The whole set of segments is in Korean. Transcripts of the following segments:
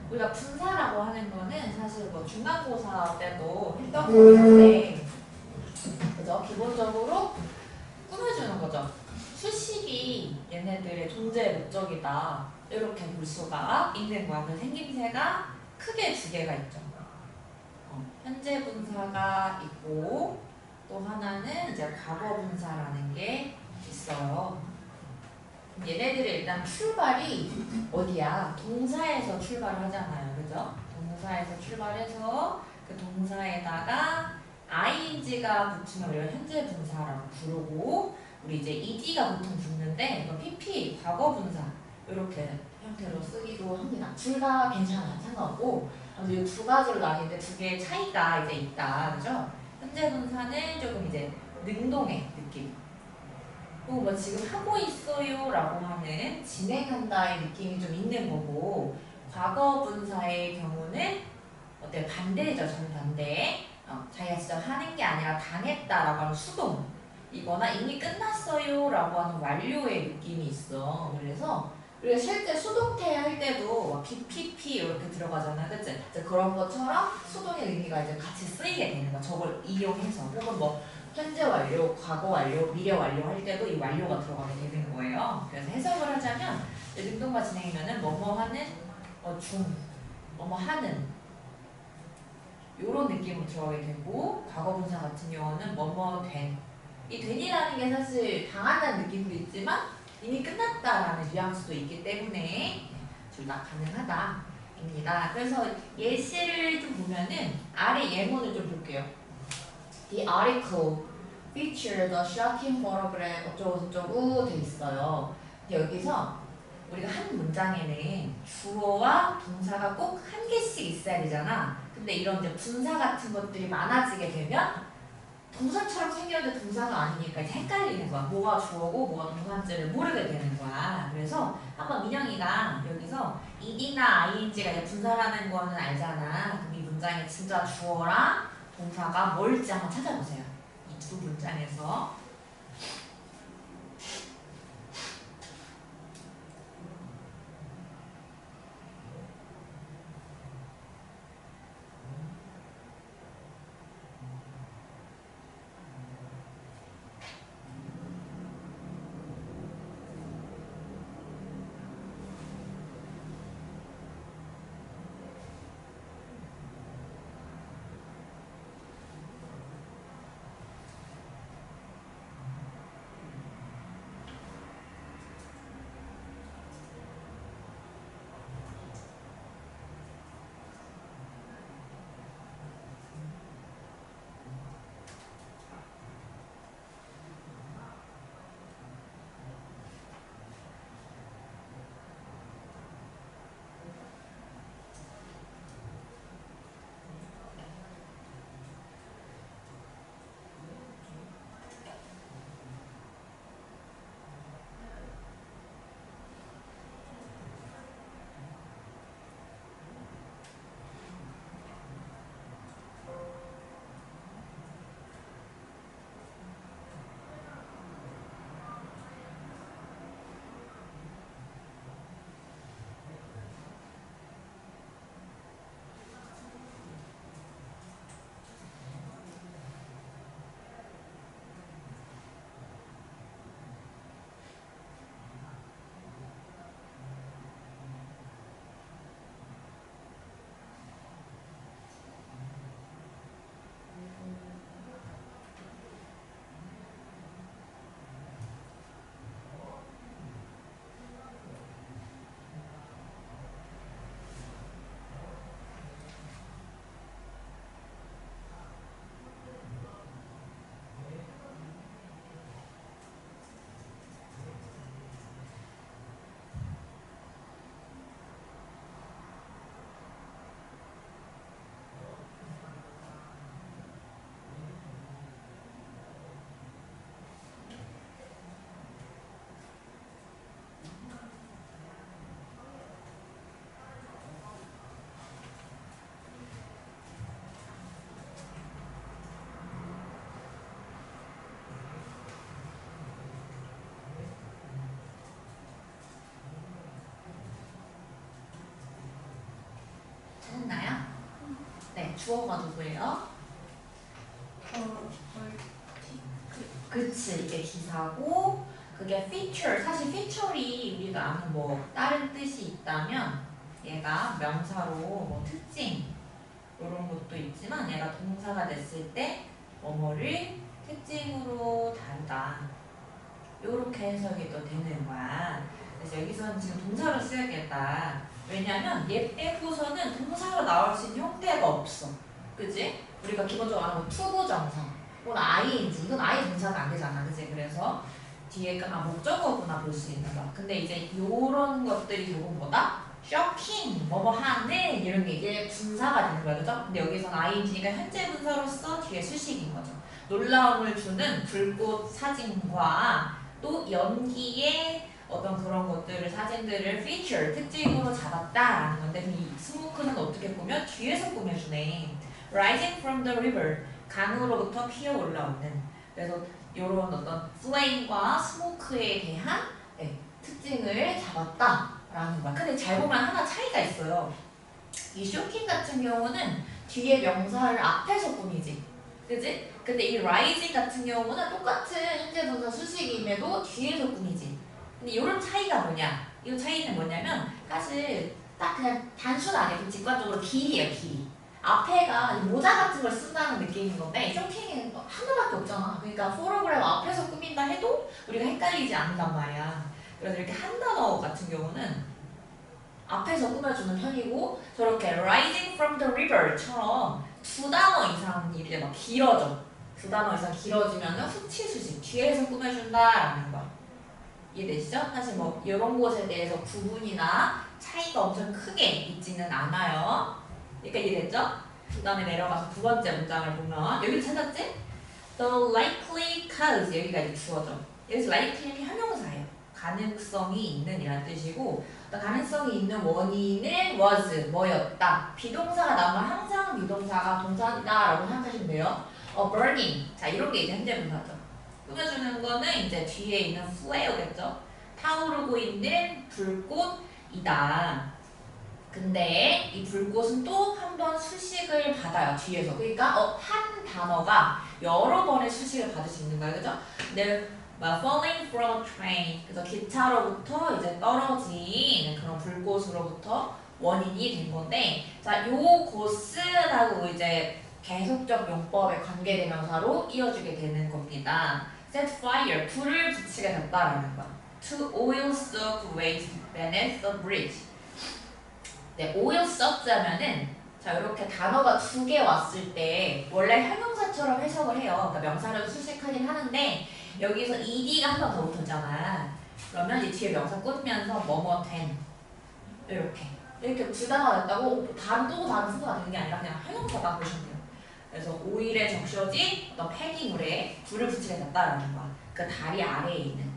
우리가 분사라고 하는 거는 사실 뭐 중간고사 때도 했던 거긴 한데, 그죠? 기본적으로 꾸며주는 거죠. 수식이 얘네들의 존재 목적이다. 이렇게 볼 수가 있는 거야. 그 생김새가 크게 두 개가 있죠. 현재 분사가 있고 또 하나는 이제 과거 분사라는 게 있어요. 얘네들이 일단 출발이 어디야? 동사에서 출발을 하잖아요. 그죠? 동사에서 출발해서 그 동사에다가 ing가 붙으면 우리가 현재 분사라고 부르고, 우리 이제 ed가 보통 붙는데 이거 pp 과거 분사 이렇게 형태로 쓰기도 합니다. 둘 다 괜찮아요. 상관없고. 이 두 가지로 나뉘는데 두 개의 차이가 이제 있다. 그죠? 현재 분사는 조금 이제 능동의 느낌. 또 뭐 지금 하고 있어요 라고 하는 진행한다의 느낌이 좀 있는 거고, 과거 분사의 경우는 어때? 반대죠. 정반대. 자기가 진짜 하는 게 아니라 당했다라고 하는 수동 이거나 이미 끝났어요 라고 하는 완료의 느낌이 있어. 그래서 우리가 실제 수동태 할 때도 BPP 이렇게 들어가잖아. 그치? 그런 것처럼 수동의 의미가 이제 같이 쓰이게 되는 거야. 저걸 이용해서. 혹은 뭐 현재 완료, 과거 완료, 미래 완료 할 때도 이 완료가 들어가게 되는 거예요. 그래서 해석을 하자면 능동과 진행이면은 뭐뭐 하는, 뭐뭐 하는 이런 느낌으로 들어가게 되고, 과거 분사 같은 경우는 뭐뭐 된. 이 된이라는 게 사실 당한다는 느낌도 있지만 이미 끝났다라는 뉘앙스도 있기 때문에 둘 다 가능하다입니다. 그래서 예시를 좀 보면은 아래 예문을 좀 볼게요. The article featured a shocking photograph 어쩌고저쩌고 돼 있어요. 근데 여기서 우리가 한 문장에는 주어와 동사가 꼭 한 개씩 있어야 되잖아. 근데 이런 이제 분사 같은 것들이 많아지게 되면 동사처럼 생겼는데 동사가 아니니까 이제 헷갈리는 거야. 뭐가 주어고 뭐가 동사인지를 모르게 되는 거야. 그래서 한번 민영이가 여기서 ed나 ing가 이제 분사라는 거는 알잖아. 그럼 이 문장에 진짜 주어랑 동사가 뭘지 한번 찾아보세요. 이 두 문장에서. 주어가 누구예요? 그치, 이게 기사고 그게 feature, 사실 feature이 우리가 아는 뭐 다른 뜻이 있다면 얘가 명사로 뭐 특징 이런 것도 있지만 얘가 동사가 됐을 때 뭐뭐를 특징으로 다루다 이렇게 해석이 또 되는 거야. 그래서 여기서는 지금 동사로 써야겠다. 왜냐면 얘 빼고서는 동사로 나올 수 있는 형태가 없어. 그치? 우리가 기본적으로 아는 뭐 투부정사 혹은 ing 이건 아예 동사가 안 되잖아. 그치? 그래서 뒤에가 목적어구나 볼 수 있는 거야. 근데 이제 요런 것들이 조금 뭐다? 쇼킹, 뭐뭐 하는 이런 게 이제 분사가 되는 거야. 그죠? 근데 여기서는 ing가 현재 분사로서 뒤에 수식인 거죠. 놀라움을 주는 불꽃 사진과 또 연기의 어떤 그런 것들을 사진들을 feature, 특징으로 잡았다라는 건데 이 스모크는 어떻게 보면 뒤에서 꾸며주네. Rising from the river, 강으로부터 피어 올라오는. 그래서 이런 어떤 flame과 smoke에 대한 특징을 잡았다라는 거야. 근데 잘 보면 하나 차이가 있어요. 이 쇼킹 같은 경우는 뒤에 명사를 앞에서 꾸미지. 그지? 근데 이 rising 같은 경우는 똑같은 현재 분사 수식임에도 뒤에서 꾸미지. 근데 이런 차이가 뭐냐? 이 차이는 뭐냐면 사실 딱 그냥 단순하게 직관적으로 길이에요, 길이. 앞에가 모자 같은 걸 쓴다는 느낌인 건데 쇼킹은 하나밖에 없잖아. 그러니까 포로그램 앞에서 꾸민다 해도 우리가 헷갈리지 않는단 말이야. 그래서 이렇게 한 단어 같은 경우는 앞에서 꾸며주는 편이고 저렇게 rising from the river처럼 두 단어 이상이 이제 막 길어져. 두 단어 이상 길어지면 후치수식 뒤에서 꾸며준다라는 거야. 이해되시죠? 사실 뭐 이런 것에 대해서 구분이나 차이가 엄청 크게 있지는 않아요. 그러니까 이해됐죠? 그 다음에 내려가서 두 번째 문장을 보면 여기 찾았지? The likely cause 여기까지 주어져. 여기서 likely는 형용사예요. 가능성이 있는 이란 뜻이고 가능성이 있는 원인은 was 뭐였다. 비동사가 나오면 항상 비동사가 동사다 라고 생각하시면 돼요. burning 자 이런 게 이제 현재 분사죠. 꾸며주는 거는 이제 뒤에 있는 flare겠죠. 타오르고 있는 불꽃이다. 근데 이 불꽃은 또 한 번 수식을 받아요. 뒤에서. 그러니까 한 단어가 여러 번의 수식을 받을 수 있는 거예요. 그죠? 근데 falling from a train 그래서 기차로부터 이제 떨어진 그런 불꽃으로부터 원인이 된 건데 자, 요 곳은하고 이제 계속적 용법의 관계대명사로 이어지게 되는 겁니다. set fire 불을 붙이게 됐다라는 거. to oil soaked waste beneath the bridge. 네, oil soaked 하면은 자 이렇게 단어가 두 개 왔을 때 원래 형용사처럼 해석을 해요. 그러니까 명사를 수식하긴 하는데 여기서 ed가 한 번 더 붙었잖아. 그러면 이 뒤에 명사 꾸면서 뭐뭐 된 이렇게 두 단어가 됐다고 다른 순서가 되는 게 아니라 그냥 형용사가 보시면 돼요. 그래서 오일에 적셔진 어떤 폐기물에 불을 붙이게 됐다라는 거야. 그 다리 아래에 있는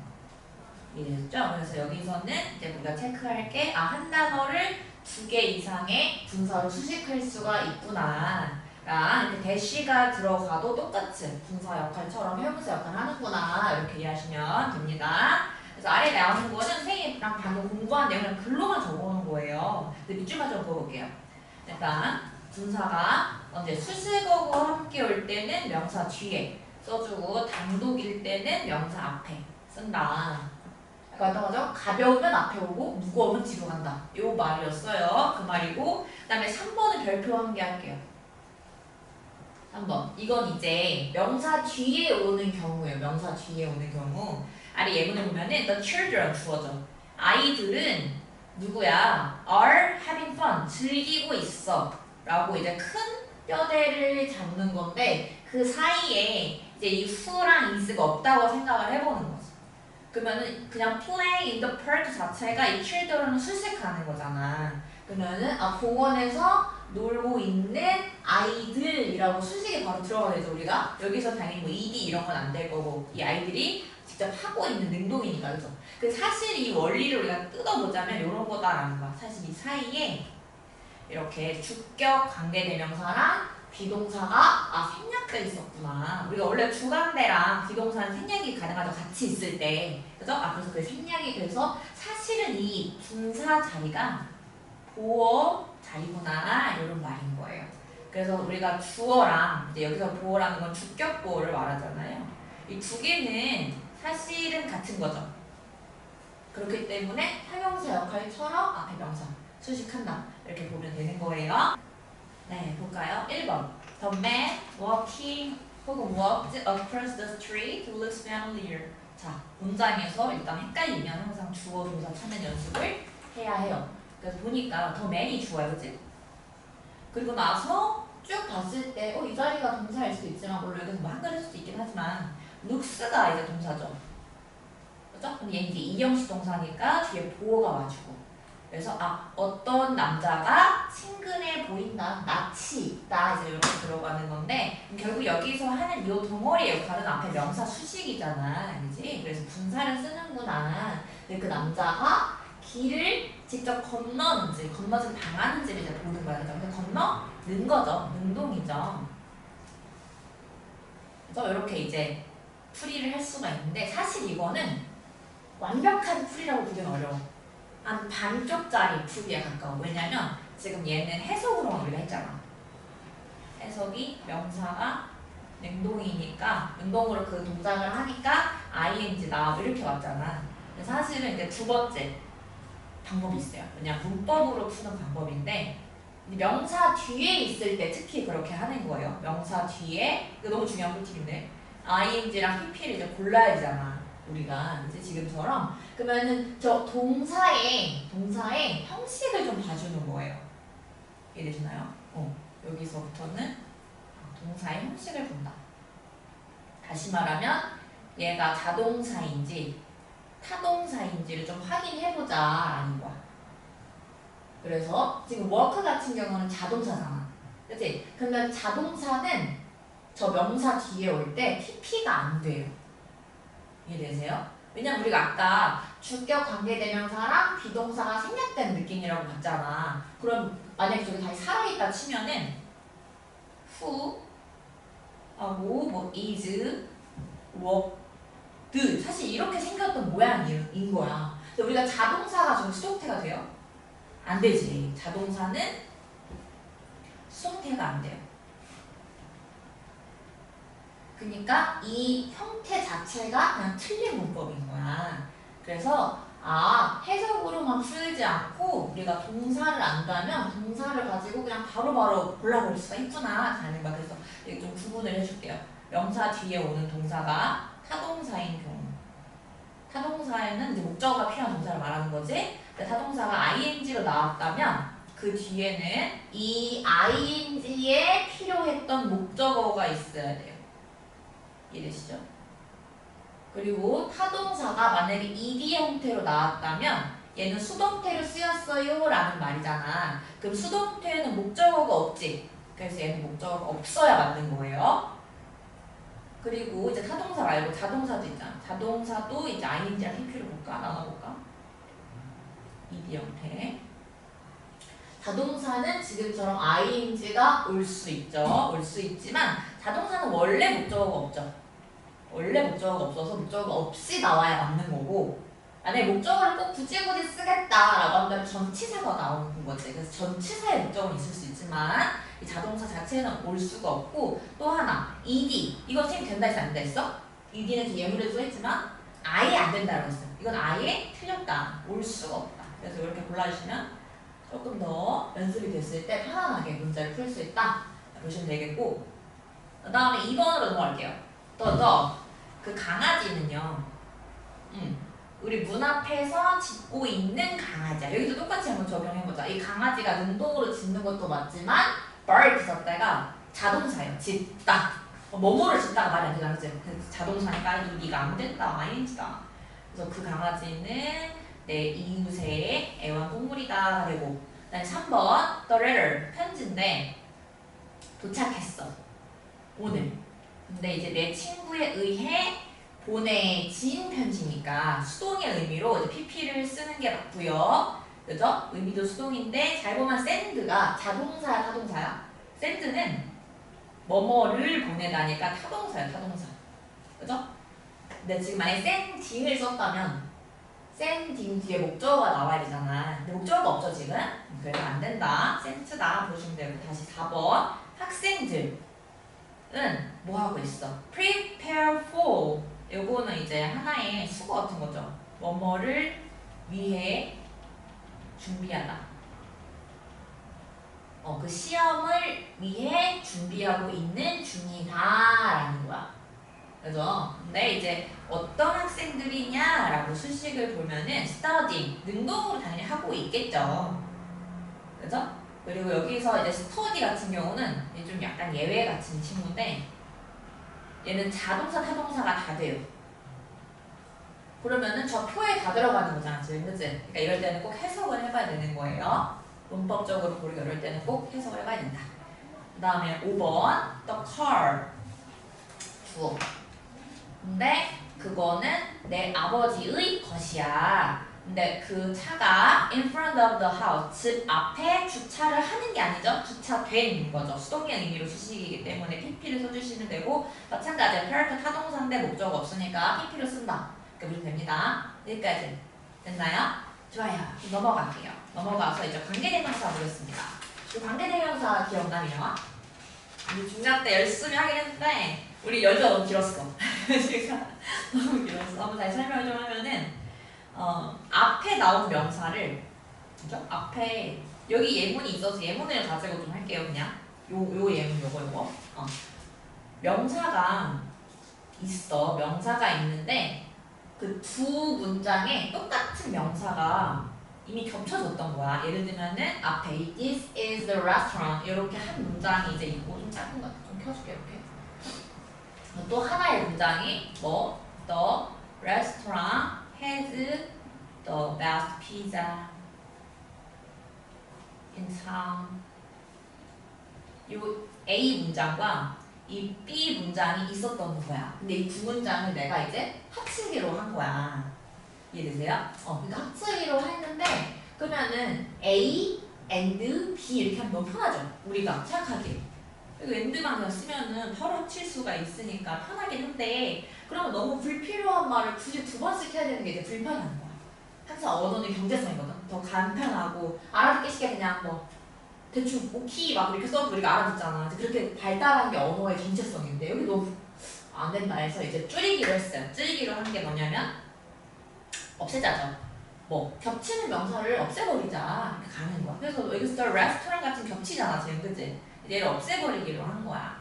이랬죠. 그래서 여기서는 이제 우리가 체크할 게 한 단어를 두 개 이상의 분사로 수식할 수가 있구나. 이렇게 대시가 들어가도 똑같이 분사 역할처럼 형용사 역할을 하는구나 이렇게 이해하시면 됩니다. 그래서 아래 나오는 거는 선생님이랑 방금 공부한 내용을 글로만 적어놓은 거예요. 근데 밑줄만 좀 그어볼게요. 일단 분사가 언제 수식어구와 함께 올 때는 명사 뒤에 써주고 단독일 때는 명사 앞에 쓴다. 어떤 거죠? 가벼우면 앞에 오고 무거우면 뒤로 간다. 요 말이었어요. 그 말이고 그 다음에 3번은 별표 한 개 할게요. 3번. 이건 이제 명사 뒤에 오는 경우예요. 명사 뒤에 오는 경우. 아래 예문을 보면은 the children 주어져. 아이들은 누구야? are having fun. 즐기고 있어. 라고 이제 큰 뼈대를 잡는 건데 그 사이에 이제 이 who랑 is가 없다고 생각을 해보는 거지. 그러면은 그냥 play in the park 자체가 이 children을 수식하는 거잖아. 그러면은 공원에서 놀고 있는 아이들이라고 수식이 바로 들어가야 되죠 우리가. 여기서 당연히 뭐 ed 이런 건 안 될 거고 이 아이들이 직접 하고 있는 능동이니까 그죠. 그 사실 이 원리를 우리가 뜯어보자면 이런 거다라는 거야. 사실 이 사이에 이렇게 주격 관계대명사랑 비동사가 생략돼 있었구나. 우리가 원래 주관대랑 비동사는 생략이 가능하죠. 같이 있을 때. 그죠? 그래서 그 생략이 돼서 사실은 이 분사 자리가 보어 자리구나. 이런 말인 거예요. 그래서 우리가 주어랑 이제 여기서 보어라는 건 주격 보어를 말하잖아요. 이 두 개는 사실은 같은 거죠. 그렇기 때문에 형용사 역할처럼 앞에 명사 수식한다. 이렇게 보면 되는 거예요. 네, 볼까요? 1번. The man walking 혹은 walked across the street looks familiar. 자, 문장에서 일단 헷갈리면 항상 주어 동사 찾는 연습을 해야 해요. 그래서 보니까 the man이 주어요, 그치? 그리고 나서 쭉 봤을 때 이 자리가 동사일 수도 있지만 물론 여기서 뭐 한글일 수도 있긴 하지만 looks가 이제 동사죠. 그죠? 근데 얘는 이제 이형식 동사니까 뒤에 보어가 와주고 그래서 어떤 남자가 친근해 보인다, 낯이 있다 이제 이렇게 들어가는 건데 결국 여기서 하는 이 덩어리의 역할은 앞에 명사 수식이잖아, 그지? 그래서 분사를 쓰는구나. 근데 그 남자가 길을 직접 건너는지 건너지 당하는지를 이제 보는 거야. 그죠? 근데 건너는 거죠, 능동이죠. 그래서 이렇게 이제 풀이를 할 수가 있는데 사실 이거는 완벽한 풀이라고 보기는 어려워. 한 반쪽짜리 풀이에 가까워. 왜냐면 지금 얘는 해석으로만 우리가 했잖아. 해석이 명사가 능동이니까 능동으로 그 동작을 하니까 ing 나와 이렇게 왔잖아. 사실은 이제 두 번째 방법이 있어요. 그냥 문법으로 푸는 방법인데 명사 뒤에 있을 때 특히 그렇게 하는 거예요. 명사 뒤에 이거 너무 중요한 꿀팁인데 ing랑 pp를 이제 골라야 되잖아. 우리가 이제 지금처럼 그러면은 저 동사의 형식을 좀 봐주는 거예요. 이해되시나요? 여기서부터는 동사의 형식을 본다. 다시 말하면 얘가 자동사인지 타동사인지를 좀 확인해보자 라는 거야. 그래서 지금 work 같은 경우는 자동사잖아. 그치? 그러면 자동사는 저 명사 뒤에 올 때 pp가 안 돼요. 이해되세요? 왜냐면 우리가 아까 주격 관계대명사랑 비동사가 생략된 느낌이라고 봤잖아. 그럼 만약에 저기 다시 살아있다 치면은 who 하고 뭐 is, walked 사실 이렇게 생겼던 모양인 거야. 근데 우리가 자동사가 저기 수동태가 돼요? 안 되지. 자동사는 수동태가 안 돼요. 그러니까 이 형태 자체가 그냥 틀린 문법인 거야. 그래서 해석으로만 풀지 않고 우리가 동사를 안다면 동사를 가지고 그냥 바로바로 골라버릴 수가 있구나 하는 거야. 그래서 여기 좀 구분을 해줄게요. 명사 뒤에 오는 동사가 타동사인 경우. 타동사에는 이제 목적어가 필요한 동사를 말하는 거지. 근데 타동사가 ing로 나왔다면 그 뒤에는 이 ing에 필요했던 목적어가 있어야 돼요. 이해되시죠? 그리고 타동사가 만약에 ed 형태로 나왔다면 얘는 수동태로 쓰였어요 라는 말이잖아. 그럼 수동태에는 목적어가 없지. 그래서 얘는 목적어가 없어야 맞는 거예요. 그리고 이제 타동사 말고 자동사도 있잖아. 자동사도 이제 ing랑 pp를 볼까? 나눠볼까? ed 형태. 자동사는 지금처럼 ing가 올 수 있죠. 올 수 있지만 자동사는 원래 목적어가 없죠. 원래 목적어가 없어서 목적어가 없이 나와야 맞는 거고 만약에 목적어를 꼭 굳이 쓰겠다라고 한다면 전치사가 나오는 거지. 그래서 전치사의 목적어는 있을 수 있지만 이 자동사 자체는 올 수가 없고 또 하나 ed 이거 선생님 된다 했어 안 된다 했어? ed는 예문에도 써있지만 아예 안 된다고 했어. 이건 아예 틀렸다. 올 수가 없다. 그래서 이렇게 골라주시면 조금 더 연습이 됐을 때 편안하게 문제를 풀 수 있다 보시면 되겠고 그 다음에 2번으로 넘어갈게요. 그 강아지는요 우리 문 앞에서 짖고 있는 강아지야. 여기도 똑같이 한번 적용해보자. 이 강아지가 능동으로 짖는 것도 맞지만 bark 썼다가 자동사예요. 짖다. 뭐뭐를 짖다가 말이 안 되잖아. 자동사니까 이가 안 된다. ing다. 그래서 그 강아지는 내 이웃의 애완동물이다 되고 그다음에 3번 the letter 편지인데 도착했어. 오늘. 근데 이제 내 친구에 의해 보내진 편지니까 수동의 의미로 이제 pp를 쓰는 게 맞고요. 그죠? 의미도 수동인데 잘 보면 send가 자동사야 타동사야? send는 뭐뭐를 보내다니까 타동사야 타동사. 그죠? 근데 지금 만약에 sending을 썼다면 sending 뒤에 목적어가 나와야 되잖아. 근데 목적어가 없죠 지금? 그래서 안 된다. sent다 보시면 되고 다시 4번 학생들은 뭐 하고 있어? prepare for. 요거는 이제 하나의 수거 같은 거죠. 뭐뭐를 위해 준비하다. 그 시험을 위해 준비하고 있는 중이다라는 거야. 그죠? 근데 이제 어떤 학생들이냐라고 수식을 보면은 study, 능동으로 당연히 하고 있겠죠. 그죠? 그리고 여기서 이제 study 같은 경우는 좀 약간 예외 같은 친구인데 얘는 자동사, 타동사가 다 돼요. 그러면은 저 표에 다 들어가는 거잖아, 지금, 그치? 그러니까 이럴 때는 꼭 해석을 해봐야 되는 거예요. 문법적으로 보기 어려울 때는 꼭 해석을 해봐야 된다. 그 다음에 5번, the car. 주어. 근데 그거는 내 아버지의 것이야. 근데 그 차가 in front of the house, 집 앞에 주차를 하는 게 아니죠. 주차된 거죠. 수동의 의미로 수식이기 때문에 pp를 써주시면 되고, 마찬가지로 character 타동사인데 목적 없으니까 pp를 쓴다. 이렇게 보시면 됩니다. 여기까지 됐나요? 좋아요. 넘어갈게요. 넘어가서 이제 관계대명사 보겠습니다. 이 관계대명사 기억나면 우리 중간 때 열심히 하긴 했는데 우리 연주가 너무 길었어. 시간 너무 길었어. 한번 다시 설명을 좀 하면은 앞에 나온 명사를 그죠? 앞에 여기 예문이 있어서 예문을 가지고 좀 할게요. 그냥 요 예문 요거 명사가 있어. 명사가 있는데 그 두 문장에 똑같은 명사가 이미 겹쳐졌던 거야. 예를 들면은 앞에 This is the restaurant 이렇게 한 문장이 이제 있고 좀 작은 거 좀 켜줄게 이렇게. 또 하나의 문장이 뭐 The restaurant has the best pizza in town. 요 A 문장과 이 B 문장이 있었던 거야. 근데 이 두 문장을 내가 이제 합치기로 한 거야. 이해되세요? 그러니까 합치기로 했는데 그러면은 A, and, B 이렇게 하면 너무 편하죠? 우리가 생각하기에. 그리고 and만 그냥 쓰면은 바로 합칠 수가 있으니까 편하긴 한데 그러면 너무 불필요한 말을 굳이 두 번씩 해야 되는 게 이제 불편한 거야. 항상 언어는 경제성이거든. 더 간편하고 알아듣기 쉽게 그냥 뭐 대충 오키 막 이렇게 써도 우리가 알아듣잖아. 그렇게 발달한 게 언어의 전체성인데 여기 너무 안 된다 해서 이제 줄이기로 했어요. 줄이기로 한 게 뭐냐면 없애자죠. 뭐 겹치는 명사를 없애버리자 이렇게 가는 거야. 그래서 여기서 레스토랑 같은 겹치잖아 지금, 그치? 얘를 없애버리기로 한 거야.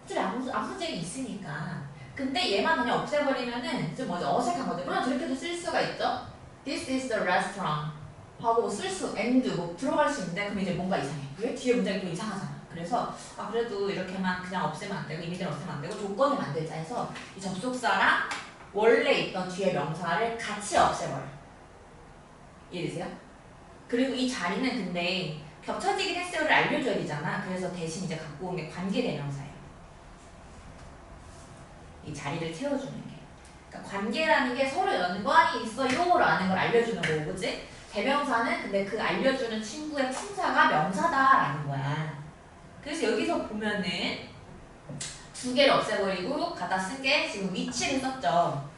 어차피 아무 문제가 있으니까. 근데 얘만 그냥 없애버리면은 좀 뭐지 어색한 거죠. 물론 저렇게도 쓸 수가 있죠. This is the restaurant 하고 쓸 수, and 뭐 들어갈 수 있는데 그럼 이제 뭔가 이상해. 왜? 뒤에 문장이 또 이상하잖아. 그래서 그래도 이렇게만 그냥 없애면 안 되고 이미지를 없애면 안 되고 조건을 만들자 해서 이 접속사랑 원래 있던 뒤에 명사를 같이 없애버려. 이해되세요? 그리고 이 자리는 근데 겹쳐지긴 했어요를 알려줘야 되잖아. 그래서 대신 이제 갖고 온 게 관계대명사예요. 이 자리를 채워주는 게. 그러니까 관계라는 게 서로 연관이 있어요 라는 걸 알려주는 거고, 그치? 대명사는 근데 그 알려주는 친구의 품사가 명사다라는 거야. 그래서 여기서 보면은 두 개를 없애버리고 갖다 쓴 게 지금 위치를 썼죠.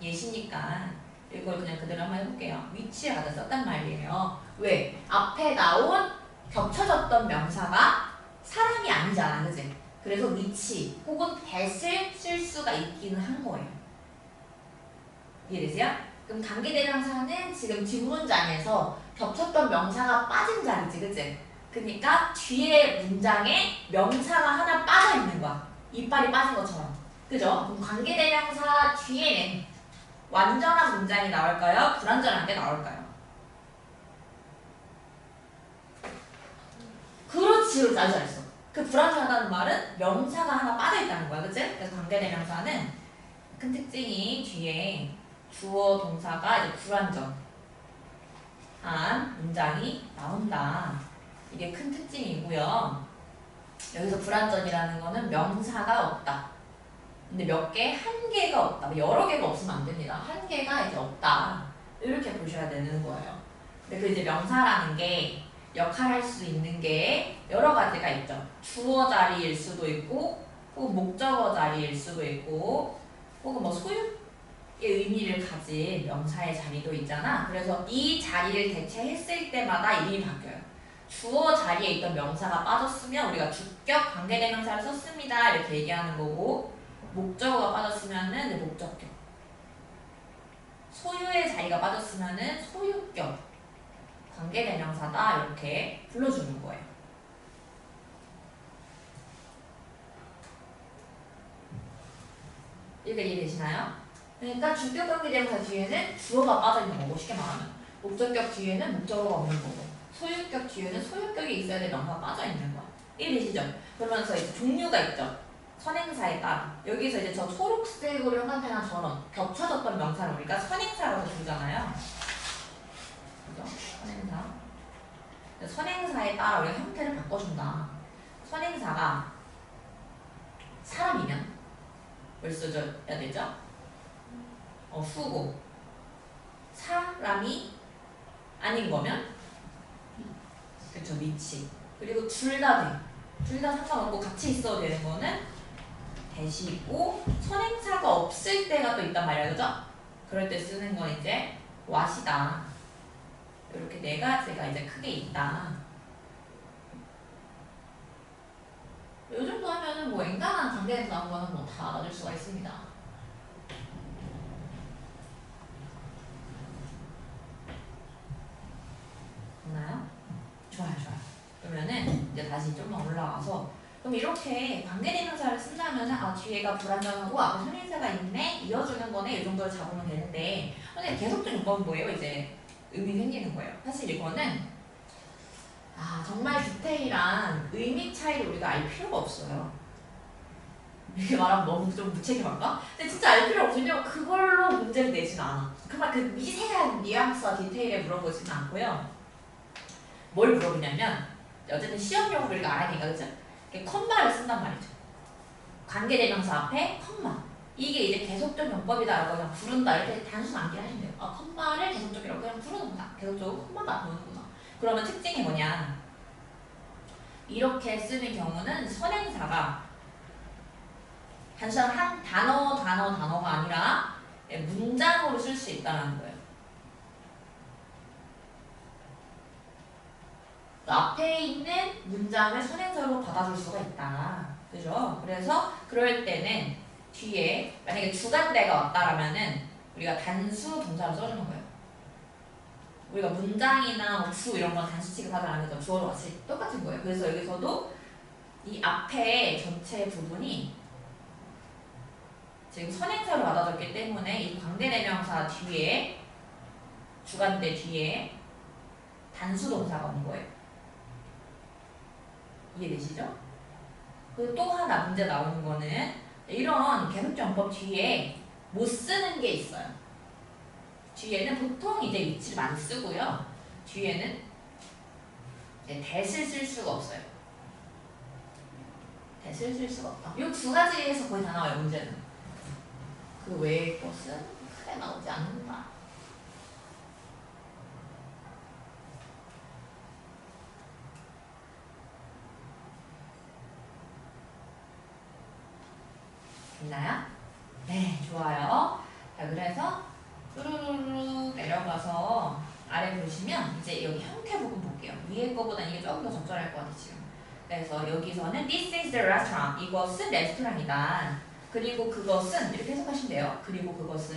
예시니까 이걸 그냥 그대로 한번 해볼게요. 위치에 갖다 썼단 말이에요. 왜? 앞에 나온 겹쳐졌던 명사가 사람이 아니잖아, 그치? 그래서 위치 혹은 that을 쓸 수가 있기는 한 거예요. 이해되세요? 그럼 관계대명사는 지금 뒷문장에서 겹쳤던 명사가 빠진 자리지, 그치? 그러니까 뒤에 문장에 명사가 하나 빠져있는 거야. 이빨이 빠진 것처럼. 그죠? 그럼 관계대명사 뒤에는 완전한 문장이 나올까요? 불완전한 게 나올까요? 그렇지, 아주 잘했어. 그 불완전하다는 말은 명사가 하나 빠져있다는 거야, 그치? 그래서 관계대명사는 큰 특징이 뒤에 주어 동사가 이제 불완전한 문장이 나온다. 이게 큰 특징이고요. 여기서 불완전이라는 거는 명사가 없다. 근데 몇 개? 한 개가 없다. 여러 개가 없으면 안 됩니다. 한 개가 이제 없다. 이렇게 보셔야 되는 거예요. 근데 그 이제 명사라는 게 역할할 수 있는 게 여러 가지가 있죠. 주어 자리일 수도 있고, 혹은 목적어 자리일 수도 있고, 혹은 뭐 소유의 의미를 가진 명사의 자리도 있잖아. 그래서 이 자리를 대체했을 때마다 이름이 바뀌어요. 주어 자리에 있던 명사가 빠졌으면 우리가 주격 관계대명사를 썼습니다 이렇게 얘기하는 거고, 목적어가 빠졌으면은 이제 목적격, 소유의 자리가 빠졌으면은 소유격 관계대명사다 이렇게 불러주는 거예요. 이렇게 이해되시나요? 그러니까 주격 관계대명사 뒤에는 주어가 빠져있는 거고, 쉽게 말하면 목적격 뒤에는 목적어가 없는 거고, 소유격 뒤에는 소유격이 있어야 될 명사가 빠져있는 거야. 이해되시죠? 그러면서 이제 종류가 있죠. 선행사에 따라. 여기서 이제 저 초록색으로 형광펜한 저런 겹쳐졌던 명사를 우리가 선행사라고 부르잖아요. 그죠? 선행사. 선행사에 따라 우리가 형태를 바꿔준다. 선행사가 사람이면 뭘 써줘야 되죠? 수고. 사람이 아닌 거면 그쵸, 미치. 그리고 둘 다 돼. 둘 다 상관없고 같이 있어도 되는 거는 대시고, 선행사가 없을 때가 또 있단 말이야, 그죠? 그럴 때 쓰는 건 이제 what이다. 이렇게 네 가지가 이제 크게 있다. 이 정도 하면은 뭐 엔간한 관계에서 나온 거는 뭐 다 알아줄 수가 있습니다. 됐나요? 좋아요. 그러면은 이제 다시 좀 더 올라가서, 그럼 이렇게 관계대명사를 쓴다면 뒤에가 불완전하고 앞에 선행사가 있네, 이어주는 거네, 이 정도를 잡으면 되는데, 근데 계속적 용법은 뭐예요? 이제 의미 생기는 거예요. 사실 이거는 정말 디테일한 의미 차이를 우리가 알 필요가 없어요. 이렇게 말하면 너무 좀 무책임한가? 근데 진짜 알 필요 없으면 그걸로 문제를 내지는 않아. 그만 그 미세한 뉘앙스와 디테일에 물어보지는 않고요. 뭘 물어보냐면, 어쨌든 시험용으로 우리가 알아야 되니까, 그죠? 컴마를 쓴단 말이죠. 관계대명사 앞에 컴마. 이게 이제 계속적 용법이다라고 그냥 부른다 이렇게 단순 암기를 하시면 돼요. 컴마를 계속적이라고 그냥 부르는구나. 계속적으로 컴마가 도는구나. 그러면 특징이 뭐냐? 이렇게 쓰는 경우는 선행사가 단순한 한 단어가 아니라 문장으로 쓸 수 있다는 거예요. 앞에 있는 문장을 선행사로 받아줄 수가 있다. 그죠? 그래서 그럴 때는 뒤에 만약에 주간대가 왔다라면은 우리가 단수 동사를 써주는 거예요. 우리가 문장이나 뭐 주 이런 건 단수 취급하지 않으면서 주어로 왔을 때 똑같은 거예요. 그래서 여기서도 이 앞에 전체 부분이 지금 선행사로 받아줬기 때문에 이 관계대명사 뒤에, 주간대 뒤에 단수 동사가 온 거예요. 이해되시죠? 그리고 또 하나 문제 나오는 거는 이런 계속정법 뒤에 못 쓰는 게 있어요. 뒤에는 보통 이제 위치를 많이 쓰고요. 뒤에는 이제 that을 쓸 수가 없어요. that을 쓸 수가 없다. 이 두 가지에서 거의 다 나와요, 문제는. 그 외의 것은 크게 나오지 않는다. 있나요? 네, 좋아요. 자, 그래서 뚜루루루 내려가서 아래 보시면 이제 여기 형태 부분 볼게요. 위에 거보다 이게 조금 더 적절할 것 같아요, 지금. 그래서 여기서는 This is the restaurant. 이것은 레스토랑이다. 그리고 그것은 이렇게 해석하시면 돼요. 그리고 그것은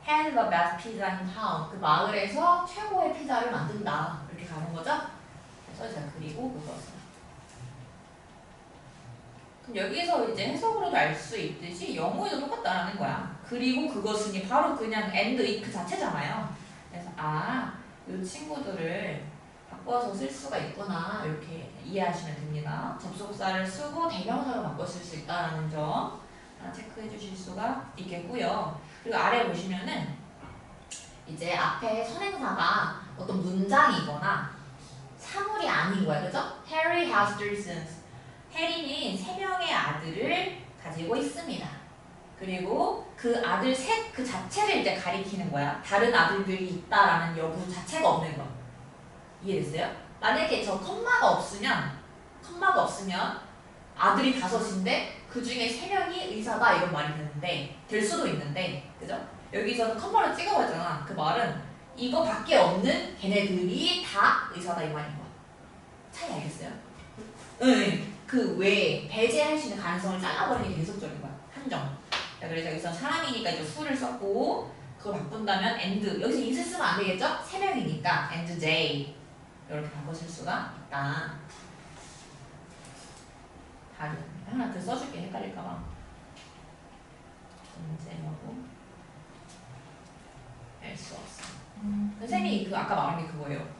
has the best pizza in town. 그 마을에서 최고의 피자를 만든다. 이렇게 가는 거죠? 그래서 자, 그리고 그것은. 여기서 이제 해석으로도 알 수 있듯이 영어에도 똑같다라는 거야. 그리고 그것은이 바로 그냥 and if 자체잖아요. 그래서 이 친구들을 바꿔서 쓸 수가 있구나 이렇게 이해하시면 됩니다. 접속사를 쓰고 대명사로 바꿔 쓸 수 있다는 점 체크해 주실 수가 있겠고요. 그리고 아래 보시면은 이제 앞에 선행사가 어떤 문장이거나 사물이 아닌 거야, 그죠? Harry has 3 sons. 해리는 3명의 아들을 가지고 있습니다. 그리고 그 아들 셋 그 자체를 이제 가리키는 거야. 다른 아들들이 있다라는 여부 자체가 없는 거. 이해됐어요? 만약에 저 컴마가 없으면 아들이 5인데 그 중에 3명이 의사다 이런 말이 되는데 될 수도 있는데, 그죠? 여기서는 컴마를 찍어봤잖아. 그 말은 이거밖에 없는 걔네들이 다 의사다 이 말인 거야. 차이 알겠어요? 응. 그 외에 배제할 수 있는 가능성을 잘라버리는 게 계속적인 거야. 한정. 자, 그래서 여기서 사람이니까 이제 수를 썼고 그걸 바꾼다면 and 여기서 is를 쓰면 안 되겠죠? 세 명이니까 and they 이렇게 바꿔 쓸 수가 있다. 다른 하나 더 써줄게 헷갈릴까봐. 언제라고 알 수 없어. 선생님이 그 아까 말한 게 그거예요.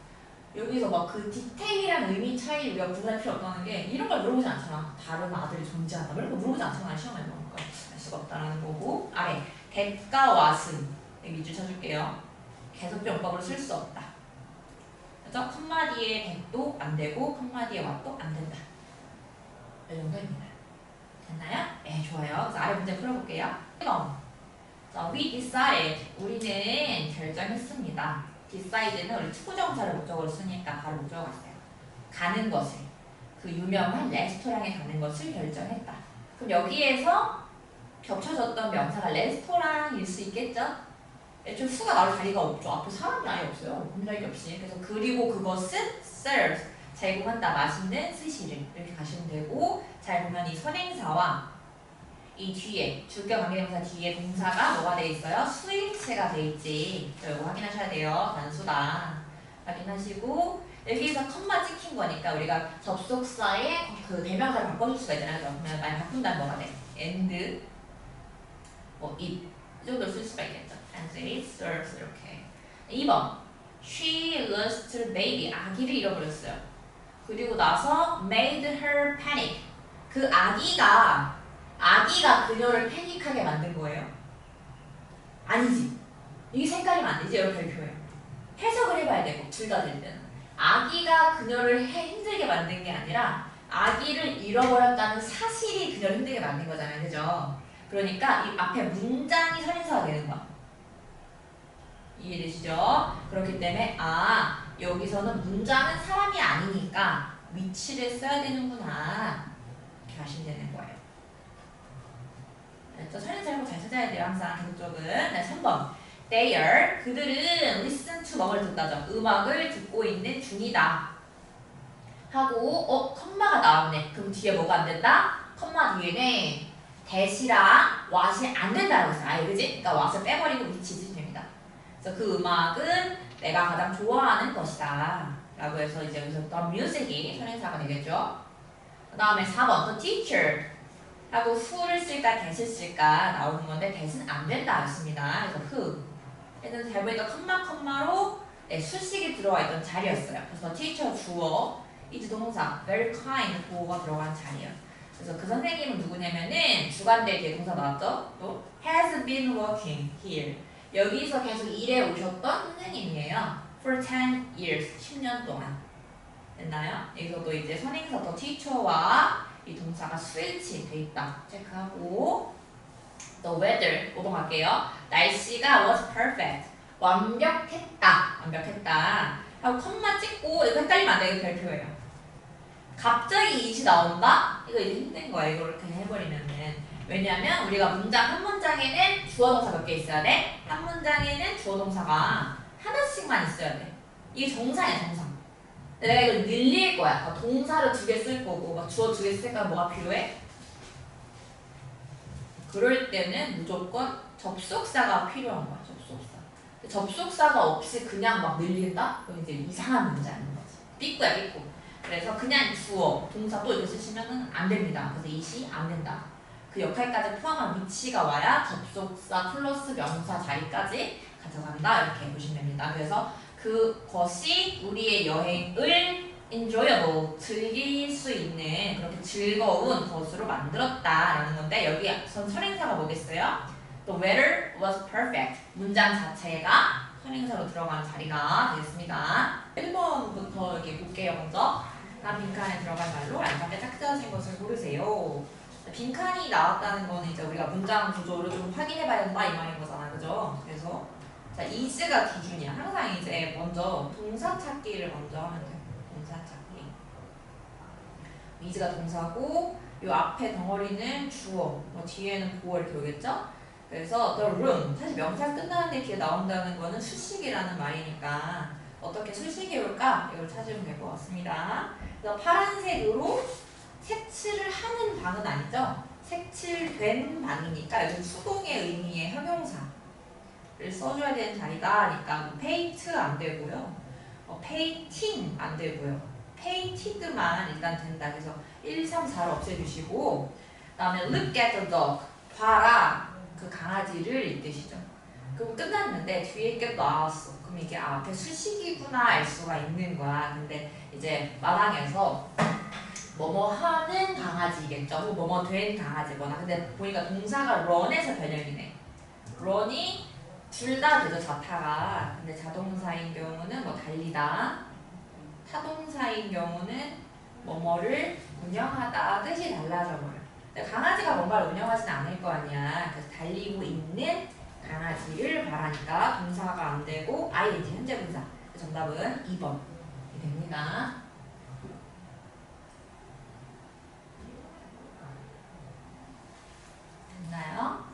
여기서 막 그 디테일한 의미 차이 우리가 구분할 필요 없다는 게 이런 걸 물어보지 않잖아. 다른 아들이 존재한다. 이런 거 물어보지 않잖아. 시험에 나오니까 알 수가 없다라는 거고. 아래 대가 왓은 밑줄 쳐줄게요. 계속적 용법으로 쓸 수 없다. 그래서 컴마 뒤에 대도 안 되고 컴마 뒤에 왓도 안 된다. 이 정도입니다. 됐나요? 네, 좋아요. 그래서 아래 문제 풀어볼게요. 1번. 자, we decided. 우리는 결정했습니다. decid는 우리 투부정사를 목적으로 쓰니까 바로 목적어 갔어요. 가는 것을. 그 유명한 레스토랑에 가는 것을 결정했다. 그럼 여기에서 겹쳐졌던 명사가 레스토랑일 수 있겠죠? 애초에 수가 나올 자리가 없죠. 앞에 사람이 아예 없어요. 문장이 없이. 그래서 그리고 그것은 serves. 제공한다. 맛있는 스시를. 이렇게 가시면 되고 잘 보면 이 선행사와 이 뒤에 주격 관계대명사 뒤에 동사가 뭐가 돼 있어요? 스위트가 돼 있지. 이거 확인하셔야 돼요. 단수다. 확인하시고 여기서 컴마 찍힌 거니까 우리가 접속사에 그 대명사를 바꿔줄 수가 있잖아요. 그러면 많이 바꾼다면 뭐가 돼? and 뭐 it 이 정도로 쓸 수가 있겠죠. and it serves 이렇게. 2번 she lost her baby. 아기를 잃어버렸어요. 그리고 나서 made her panic. 그 아기가 그녀를 패닉하게 만든 거예요? 아니지. 이게 색깔이면 안 되지. 이렇게 표현. 해석을 해봐야 되고 둘 다 될 때는. 아기가 그녀를 힘들게 만든 게 아니라 아기를 잃어버렸다는 사실이 그녀를 힘들게 만든 거잖아요. 그죠? 그러니까 이 앞에 문장이 선행사가 되는 거야. 이해되시죠? 그렇기 때문에 여기서는 문장은 사람이 아니니까 위치를 써야 되는구나. 이렇게 하시면 되는 거예요. 선행사 이런 거 잘 찾아야 돼요. 항상 계속적은. 네, 3번. They are. 그들은 listen to 뭐를 듣다죠. 음악을 듣고 있는 중이다. 하고 컴마가 나왔네. 그럼 뒤에 뭐가 안 된다? 컴마 뒤에는 that이랑 what이 안 된다고 했어요. 아예 그지? 그러니까 what을 빼버리고 which 있으면 됩니다. 그래서 그 음악은 내가 가장 좋아하는 것이다. 라고 해서 이제 여기서 the music이 선행사가 되겠죠. 그 다음에 4번. The teacher. 하고 who를 쓸까 that을 쓸까 나오는 건데 that은 안 된다 했습니다. 그래서 who. 얘는 잘 보니까 컴마로 수식이 들어와 있던 자리였어요. 그래서 teacher 주어, is 동사, very kind 보어가 들어간 자리예요. 그래서 그 선생님은 누구냐면은 주관대 뒤에 동사 나왔죠? 또 has been working here. 여기서 계속 일해 오셨던 선생님이에요. for 10 years, 10년 동안. 됐나요? 여기서도 이제 선행사 더 teacher와 이 동사가 스위치 돼 있다. 체크하고 the weather, 5번 갈게요. 날씨가 was perfect. 완벽했다. 하고 컴마 찍고 이거 헷갈리면 안 되게 별표예요. 갑자기 it이 나온다? 이거 이제 힘든 거야. 이걸 그냥 해버리면은. 왜냐면 우리가 문장 한 문장에는 주어 동사 몇 개 있어야 돼? 한 문장에는 주어 동사가 하나씩만 있어야 돼. 이게 정상이야, 정상. 근데 내가 이걸 늘릴 거야. 동사를 2개 쓸 거고 막 주어 2개 쓸까 뭐가 필요해? 그럴 때는 무조건 접속사가 필요한 거야. 접속사가 없이 그냥 막 늘린다? 그럼 이제 이상한 문제인 거지. 삐꾸야 삐꾸. 그래서 그냥 주어, 동사 또 이렇게 쓰시면 안 됩니다. 그래서 it이 안 된다. 그 역할까지 포함한 위치가 와야 접속사 플러스 명사 자리까지 가져간다. 이렇게 보시면 됩니다. 그래서 그것이 우리의 여행을 enjoyable, 즐길 수 있는 그렇게 즐거운 것으로 만들었다라는 건데 여기 선행사가 뭐겠어요? The weather was perfect. 문장 자체가 선행사로 들어가는 자리가 되겠습니다. 1번부터 이렇게 볼게요. 먼저 난 빈칸에 들어갈 말로 알파벳 짝지어진 것을 고르세요. 빈칸이 나왔다는 거는 이제 우리가 문장 구조를 좀 확인해봐야 된다 이 말인 거잖아, 그죠? 그래서 자, is가 기준이야. 항상 이제 먼저 동사 찾기를 먼저 하면 돼요. 동사 찾기. is가 동사고 요 앞에 덩어리는 주어, 뭐 뒤에는 보어 이렇게 오겠죠? 그래서 the room, 사실 명사 끝나는데 뒤에 나온다는 거는 수식이라는 말이니까 어떻게 수식이 올까? 이걸 찾으면 될 것 같습니다. 그래서 파란색으로 색칠을 하는 방은 아니죠. 색칠된 방이니까 요즘 수동의 의미의 형용사를 써줘야 되는 자리다 하니까 뭐 페인트 안 되고요. 페인팅 안 되고요. 페인티드만 일단 된다. 그래서 1, 3, 4를 없애주시고 그 다음에 look at the dog. 봐라. 그 강아지를 이 뜻이죠. 그럼 끝났는데 뒤에 게 나왔어. 그럼 이게 앞에 수식이구나 알 수가 있는 거야. 근데 이제 마당에서 뭐뭐 하는 강아지겠죠. 뭐뭐 된 강아지거나. 근데 보니까 동사가 run에서 변형이네. run이 둘 다 되죠. 자타가. 근데 자동사인 경우는 뭐 달리다. 타동사인 경우는 뭐뭐를 운영하다 뜻이 달라져 버려. 근데 강아지가 뭔가를 운영하지는 않을 거 아니야. 그래서 달리고 있는 강아지를 말하니까 동사가 안 되고 ing 현재 분사. 정답은 2번 됩니다. 됐나요?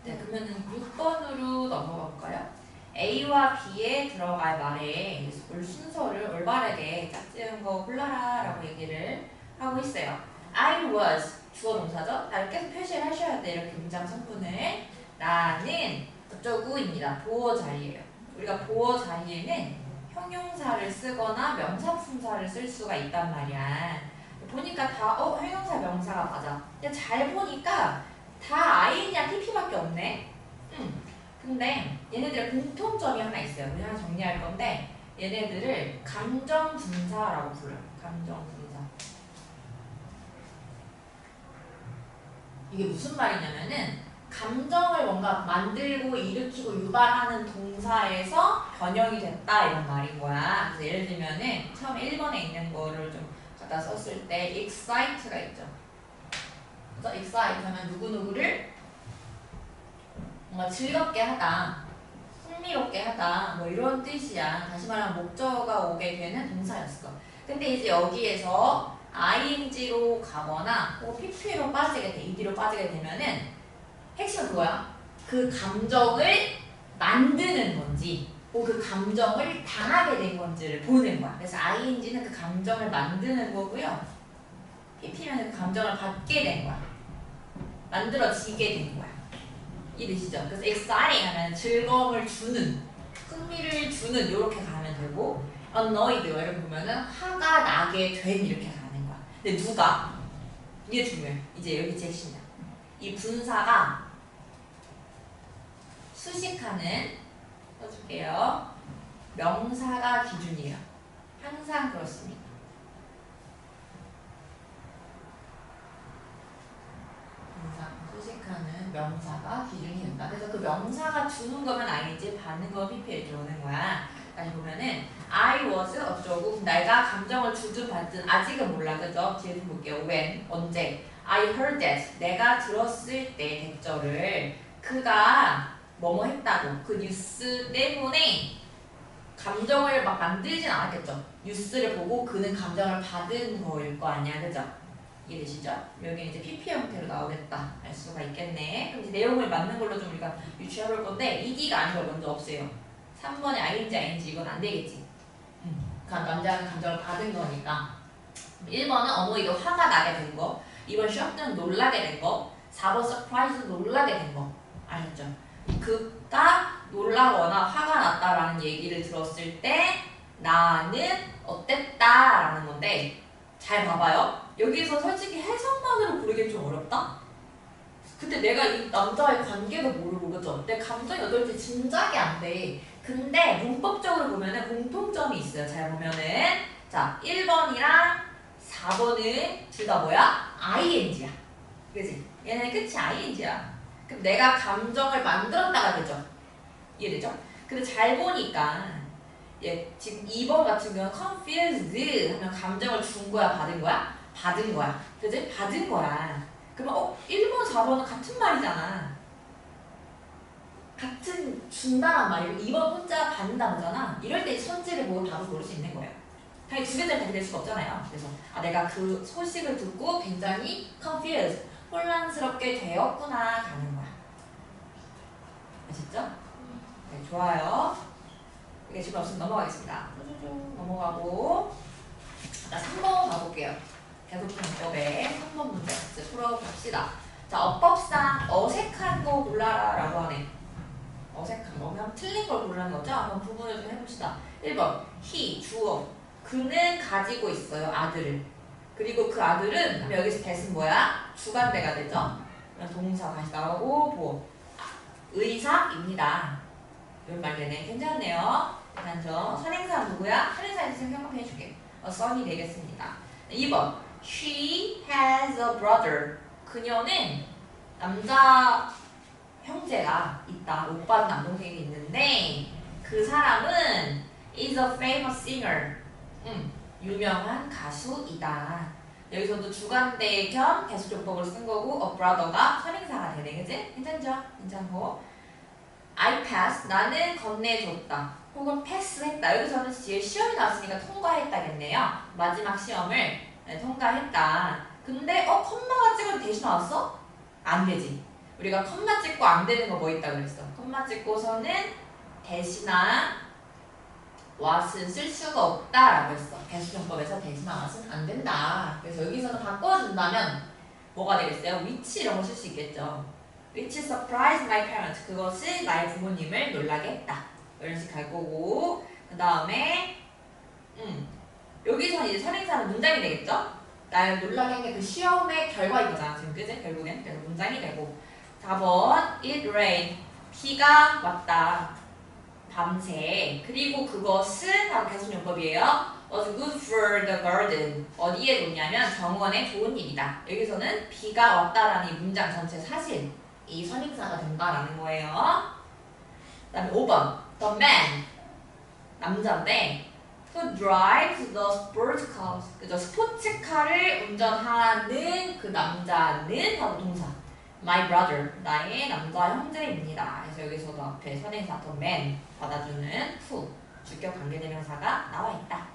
네, 그러면은 6번으로 넘어가 볼까요? A와 B에 들어갈 말에 올 순서를 올바르게 짝지은 거 골라라 라고 얘기를 하고 있어요. I was 주어 동사죠? 나를 계속 표시를 하셔야 돼. 이렇게 문장 성분을. 나는 어쩌구입니다. 보어 자리예요. 우리가 보어 자리에는 형용사를 쓰거나 명사품사를 쓸 수가 있단 말이야. 보니까 다 형용사 명사가 맞아. 근데 잘 보니까 다 IN이랑 TP밖에 없네. 근데 얘네들의 공통점이 하나 있어요. 우리 하나 정리할 건데 얘네들을 감정분사라고 불러요. 감정분사. 이게 무슨 말이냐면은 감정을 뭔가 만들고 일으키고 유발하는 동사에서 변형이 됐다 이런 말인 거야. 그래서 예를 들면은 처음에 1번에 있는 거를 좀 갖다 썼을 때 excite가 있죠. 그래서 excite 하면 누구누구를 뭔가 즐겁게 하다, 흥미롭게 하다 뭐 이런 뜻이야. 다시 말하면 목적어가 오게 되는 동사였어. 근데 이제 여기에서 ing로 가거나 pp로 빠지게 돼, ed로 빠지게 되면은 핵심은 그거야. 그 감정을 만드는 건지 그 감정을 당하게 된 건지를 보는 거야. 그래서 ing는 그 감정을 만드는 거고요. pp면 그 감정을 받게 된 거야. 만들어지게 된 거야. 이해되시죠? 그래서 exciting 하면 즐거움을 주는, 흥미를 주는 이렇게 가면 되고 annoyed 이렇게 보면은 화가 나게 된 이렇게 가는 거야. 근데 누가? 이게 중요해. 이제 여기 제 핵심이야. 이 분사가 수식하는 써줄게요. 명사가 기준이에요. 항상 그렇습니다. 수식하는 명사가 기준이 된다. 그래서 그 명사가 주는 거면 ing, 받는 거 pp에 들어오는 거야. 다시 보면은 I was 어쩌고 내가 감정을 주든 받든 아직은 몰라. 그죠? 뒤에 좀 볼게요. when, 언제. I heard that 내가 들었을 때 대절을 그가 뭐뭐 했다고 그 뉴스 때문에 감정을 막 만들진 않았겠죠. 뉴스를 보고 그는 감정을 받은 거일 거 아니야. 그죠? 이해되시죠? 여기 이제 PP 형태로 나오겠다 알 수가 있겠네. 그럼 이제 내용을 맞는 걸로 좀 우리가 유추해볼 건데 ED가 아닌 걸 먼저 없애요. 3번에 ING 이건 안 되겠지. 남자는 감정을 받은 거니까. 1번은 어머니가 화가 나게 된 거, 2번 shock는 놀라게 된 거, 4번 surprise는 놀라게 된 거. 아셨죠? 그가 놀라거나 화가 났다라는 얘기를 들었을 때 나는 어땠다라는 건데 잘 봐봐요. 여기서 솔직히 해석만으로 고르기 좀 어렵다? 근데 내가 이 남자의 관계도 모르고 그죠? 내 감정이 어떨지 짐작이 안 돼. 근데 문법적으로 보면은 공통점이 있어요. 잘 보면은 자 1번이랑 4번은 둘 다 뭐야? ing야. 그지? 얘네 끝이 ing야. 그럼 내가 감정을 만들었다가 되죠? 이해되죠? 근데 잘 보니까 지금 2번 같은 경우는 confused 하면 감정을 준 거야? 받은 거야? 받은 거야. 그지? 받은 거야. 그러면 1번, 4번은 같은 말이잖아. 같은 준다란 말이고 2번 혼자 받는다는 거잖아. 이럴 때 선지를 보고 답을 고를 수 있는 거예요. 당연히 두 개짜리 답이 될 수가 없잖아요. 그래서 내가 그 소식을 듣고 굉장히 confused, 혼란스럽게 되었구나 가는 거야. 아셨죠? 네, 좋아요. 이게 지금 없으면 넘어가겠습니다. 넘어가고 자, 3번 가볼게요. 계속평법의 3번 문제 이제 풀어봅시다. 자, 어법상 어색한 거 골라라 라고 하네. 어색한 거. 그럼 틀린 걸 고르는 거죠? 한번 구분을 좀 해봅시다. 1번 he, 주어. 그는 가지고 있어요. 아들을. 그리고 그 아들은 그럼 여기서 대신 뭐야? 주관대가 되죠? 그럼 동사 다시 나오고 뭐 의사입니다. 이런 말 되네. 괜찮네요. 괜찮죠? 선행사 누구야? 선행사 이제 생각해 줄게. son이 되겠습니다. 2번 she has a brother. 그녀는 남자 형제가 있다. 오빠는 남동생이 있는데 그 사람은 is a famous singer. 유명한 가수이다. 여기서도 주관대 겸 개수조법을 쓴 거고 a brother가 선행사가 되네. 그치? 괜찮죠? 괜찮고 I pass. 나는 건네줬다. 혹은 패스했다. 여기서는 뒤에 시험이 나왔으니까 통과했다겠네요. 마지막 시험을 통과했다. 근데 컴마가 찍어도 대신 나왔어? 안 되지. 우리가 컴마 찍고 안 되는 거 뭐 있다 그랬어? 컴마 찍고서는 대신나 what은 쓸 수가 없다라고 했어. 개수정법에서 대신나 what은 안 된다. 그래서 여기서는 바꿔준다면 뭐가 되겠어요? which 이런 거 쓸 수 있겠죠. which surprised my parents. 그것이 나의 부모님을 놀라게 했다. 이런 식 갈 거고 그 다음에 여기서 이제 선행사는 문장이 되겠죠? 나를 놀라게 한 게 그 시험의 결과인 거잖아. 지금 그지? 결국엔. 그래서 문장이 되고 4번 It rained. 비가 왔다. 밤새. 그리고 그것은 바로 개수용법이에요. was good for the garden. 어디에 좋냐면 정원에 좋은 일이다. 여기서는 비가 왔다라는 이 문장 전체 사실 이 선행사가 된다라는 거예요. 그 다음에 5번 The man. 남자인데 who drives the sports cars. 그죠? 스포츠카를 운전하는 그 남자는 바로 동사. My brother. 나의 남자 형제입니다. 그래서 여기서도 앞에 선행사 the man 받아주는 who. 주격 관계대명사가 나와 있다.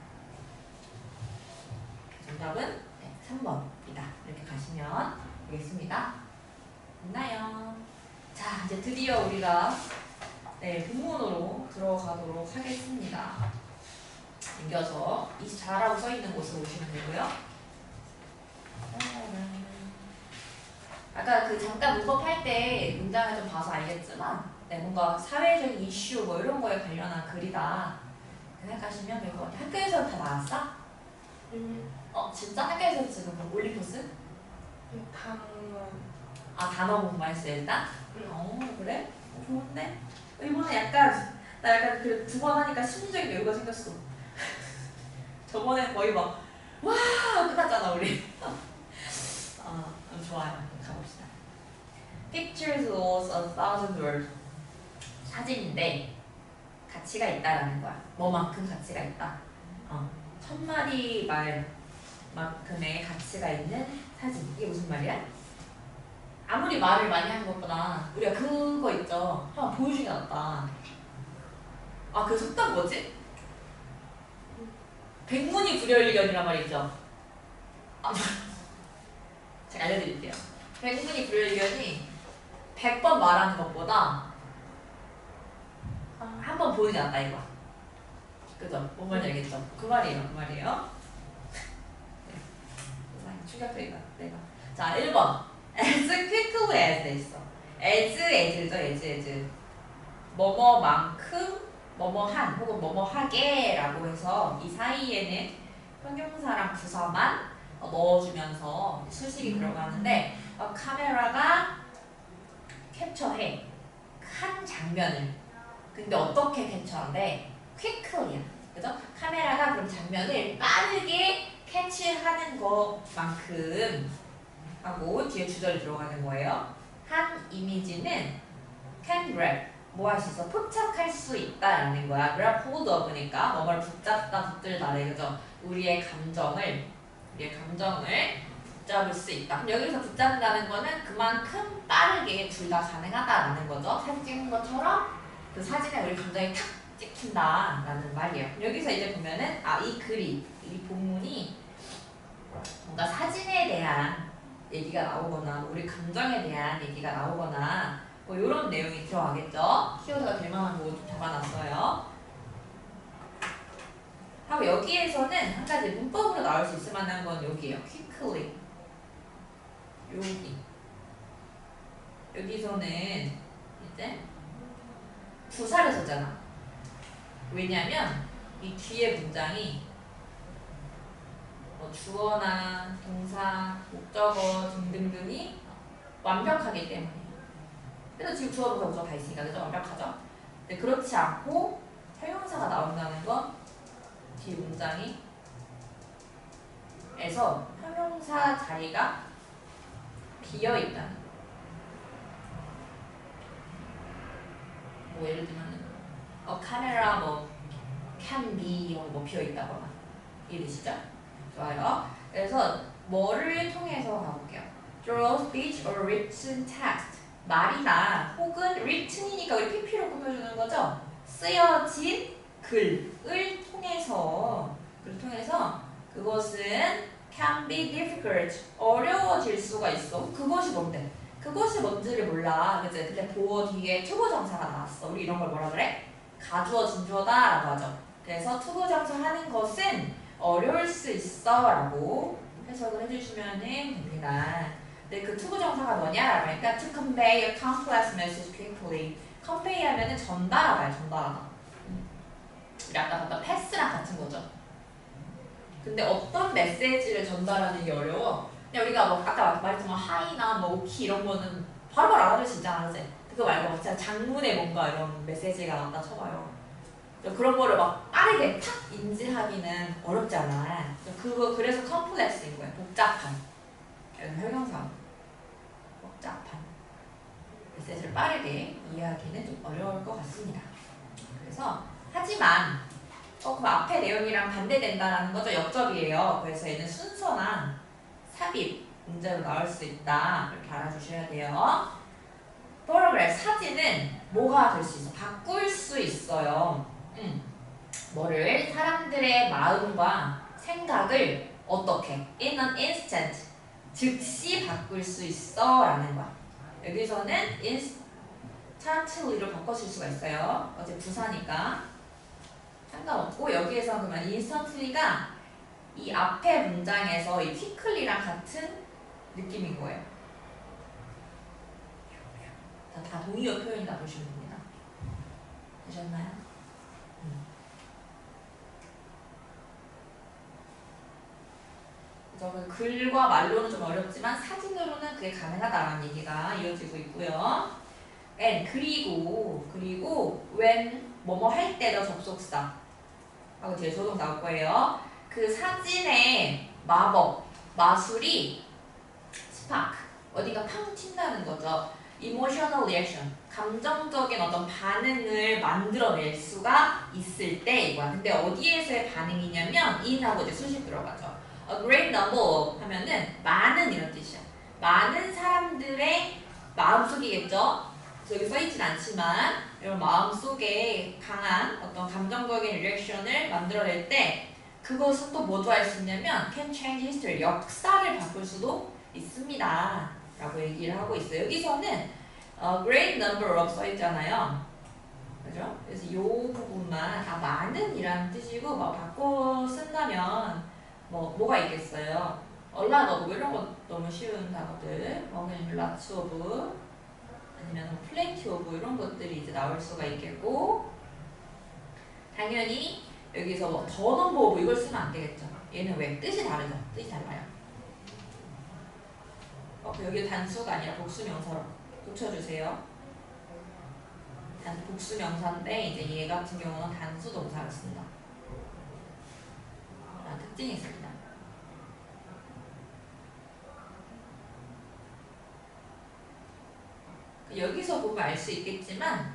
정답은 3번이다. 이렇게 가시면 되겠습니다. 됐나요? 자, 이제 드디어 우리가 본문으로 들어가도록 하겠습니다. 당겨서 이 잘하고 써있는 곳으로 오시면 되고요. 아까 그 잠깐 문법 할 때 문장을 좀 봐서 알겠지만 뭔가 사회적인 이슈 뭐 이런 거에 관련한 글이다 생각하시면 될 것 같아요. 학교에서 다 나왔어? 진짜? 학교에서 지금 뭐 올림포스? 단어 공부만 했어요 일단? 그래? 좋은데? 이번에 나 약간 그 두 번 하니까 심리적인 여유가 생겼어. 저번에 거의 막 와! 끝났잖아 우리. 좋아요. 가봅시다. Pictures was 1,000 words. 사진인데 가치가 있다라는 거야. 뭐만큼 가치가 있다. 1,000마디 말만큼의 가치가 있는 사진. 이게 무슨 말이야? 아무리 말을 많이 하는 것보다 우리가 그거 있죠. 한번 보여주는 게 낫다. 그 속담 뭐지? 백문이 불여일견이란 말이 있죠. 제가 알려드릴게요. 백문이 불여일견이 100번 말하는 것보다 한 번 보는 게 낫다 이거야. 그죠? 뭔 말인지 알겠죠? 그 말이에요. 그 말이에요. 충격적이다. 내가. 자, 1번. as quickly as 돼 있어. as죠. as. 뭐뭐만큼 뭐뭐한 혹은 뭐뭐하게 라고 해서 이 사이에는 형용사랑 부사만 넣어주면서 수식이 들어가는데 카메라가 캡처해 한 장면을. 근데 어떻게 캡처한대? quickly야. 그죠? 카메라가 그럼 장면을 빠르게 캐치하는 것만큼 하고 뒤에 주절이 들어가는 거예요. 한 이미지는 can grab 뭐 할 수 있어? 포착할 수 있다라는 거야. grab hold up니까 뭐를 붙잡다 붙들다래. 그죠? 우리의 감정을 붙잡을 수 있다. 그럼 여기서 붙잡는다는 거는 그만큼 빠르게 둘 다 가능하다라는 거죠. 사진 찍는 것처럼 그 사진에 우리 감정이 탁 찍힌다라는 말이에요. 여기서 이제 보면은 이 글이 이 본문이 뭔가 사진에 대한 얘기가 나오거나 우리 감정에 대한 얘기가 나오거나 뭐 이런 내용이 들어가겠죠. 키워드가 될 만한 거 좀 잡아놨어요. 하고 하고 여기에서는 한 가지 문법으로 나올 수 있을 만한 건 여기에요. quickly. 여기서는 이제 부사를 썼잖아. 왜냐면 이 뒤에 문장이 뭐 주어나 동사, 목적어 등등등이 완벽하기 때문이에요. 그래서 지금 주어, 동사, 목적어 다 있으니까 그죠? 완벽하죠? 근데 그렇지 않고 형용사가 나온다는 건 뒤 문장이 에서 형용사 자리가 비어 있다는 거. 뭐 예를 들면 카메라 뭐 can be 이런 거 비어 있다거나 이해되시죠? 좋아요. 그래서 뭐를 통해서 가볼게요. Draw speech or written text. 말이나 혹은 written이니까 우리 PP로 꾸며주는 거죠. 쓰여진 글을 통해서 그것은 can be difficult. 어려워질 수가 있어. 그것이 뭔데? 그것이 뭔지를 몰라. 그치? 근데 보어 뒤에 투부정사가 나왔어. 우리 이런 걸 뭐라 그래? 가주어 진주어다 라고 하죠. 그래서 투부정사 하는 것은 어려울 수 있어 라고 해석을 해주시면 됩니다. 근데 그 투부정사가 뭐냐? 그러니까 to convey a complex message quickly. convey 하면은 전달하다야, 전달하다. 우리 아까 봤던 패스랑 같은 거죠. 근데 어떤 메시지를 전달하는 게 어려워? 그냥 우리가 뭐 아까 말했지만 하이나 뭐 오키 이런 거는 바로바로 알아들 수 있잖아, 그치? 그거 말고 진짜 장문에 뭔가 이런 메시지가 나왔다 쳐봐요. 그런 거를 막 빠르게 탁 인지하기는 어렵잖아. 그래서 컴플렉스인 거예요. 복잡한. 형용사. 복잡한. 메시지를 빠르게 이해하기는 좀 어려울 것 같습니다. 그래서 하지만 그 앞에 내용이랑 반대된다라는 거죠. 역접이에요. 그래서 얘는 순서나 삽입 문제로 나올 수 있다. 이렇게 알아주셔야 돼요. photograph 사진은 뭐가 될 수 있어? 바꿀 수 있어요. 뭐를? 사람들의 마음과 생각을 어떻게? in an instant. 즉시 바꿀 수 있어 라는 거야. 여기서는 instantly로 바꿔줄 수가 있어요. 어제 부사니까 상관없고, 여기에서 그러면 instantly가 이 앞에 문장에서 이 quickly랑 같은 느낌인 거예요. 다 동의어 표현이다 보시면 됩니다. 되셨나요? 그래서 글과 말로는 좀 어렵지만 사진으로는 그게 가능하다라는 얘기가 이어지고 있고요. and 그리고 when 뭐뭐 할 때도 접속사 하고 뒤에 조동 나올 거예요. 그 사진의 마법, 마술이 스파크, 어디가 팡 튄다는 거죠. emotional reaction, 감정적인 어떤 반응을 만들어낼 수가 있을 때 이거야. 근데 어디에서의 반응이냐면 in하고 이제 수식 들어가죠. A great number 하면은 많은 이런 뜻이야. 많은 사람들의 마음속이겠죠. 여기 써있진 않지만 이런 마음속에 강한 어떤 감정적인 리액션을 만들어낼 때 그것은 또 뭐도 할 수 있냐면 can change history, 역사를 바꿀 수도 있습니다 라고 얘기를 하고 있어요. 여기서는 great number of 써있잖아요. 그죠? 그래서 이 부분만 많은 이라는 뜻이고 뭐 바꿔 쓴다면 뭐가 있겠어요? a lot of 뭐 이런 거 너무 쉬운 단어들 그냥 lots of 아니면 plenty of 이런 것들이 이제 나올 수가 있겠고, 당연히 여기서 뭐 더 넘버 오브 이걸 쓰면 안 되겠죠. 얘는 왜? 뜻이 다르죠. 뜻이 달라요. 여기 단수가 아니라 복수명사로 고쳐주세요. 복수명사인데 이제 얘 같은 경우는 단수 동사를 쓴다. 라는 특징이 있습니다. 여기서 보면 알 수 있겠지만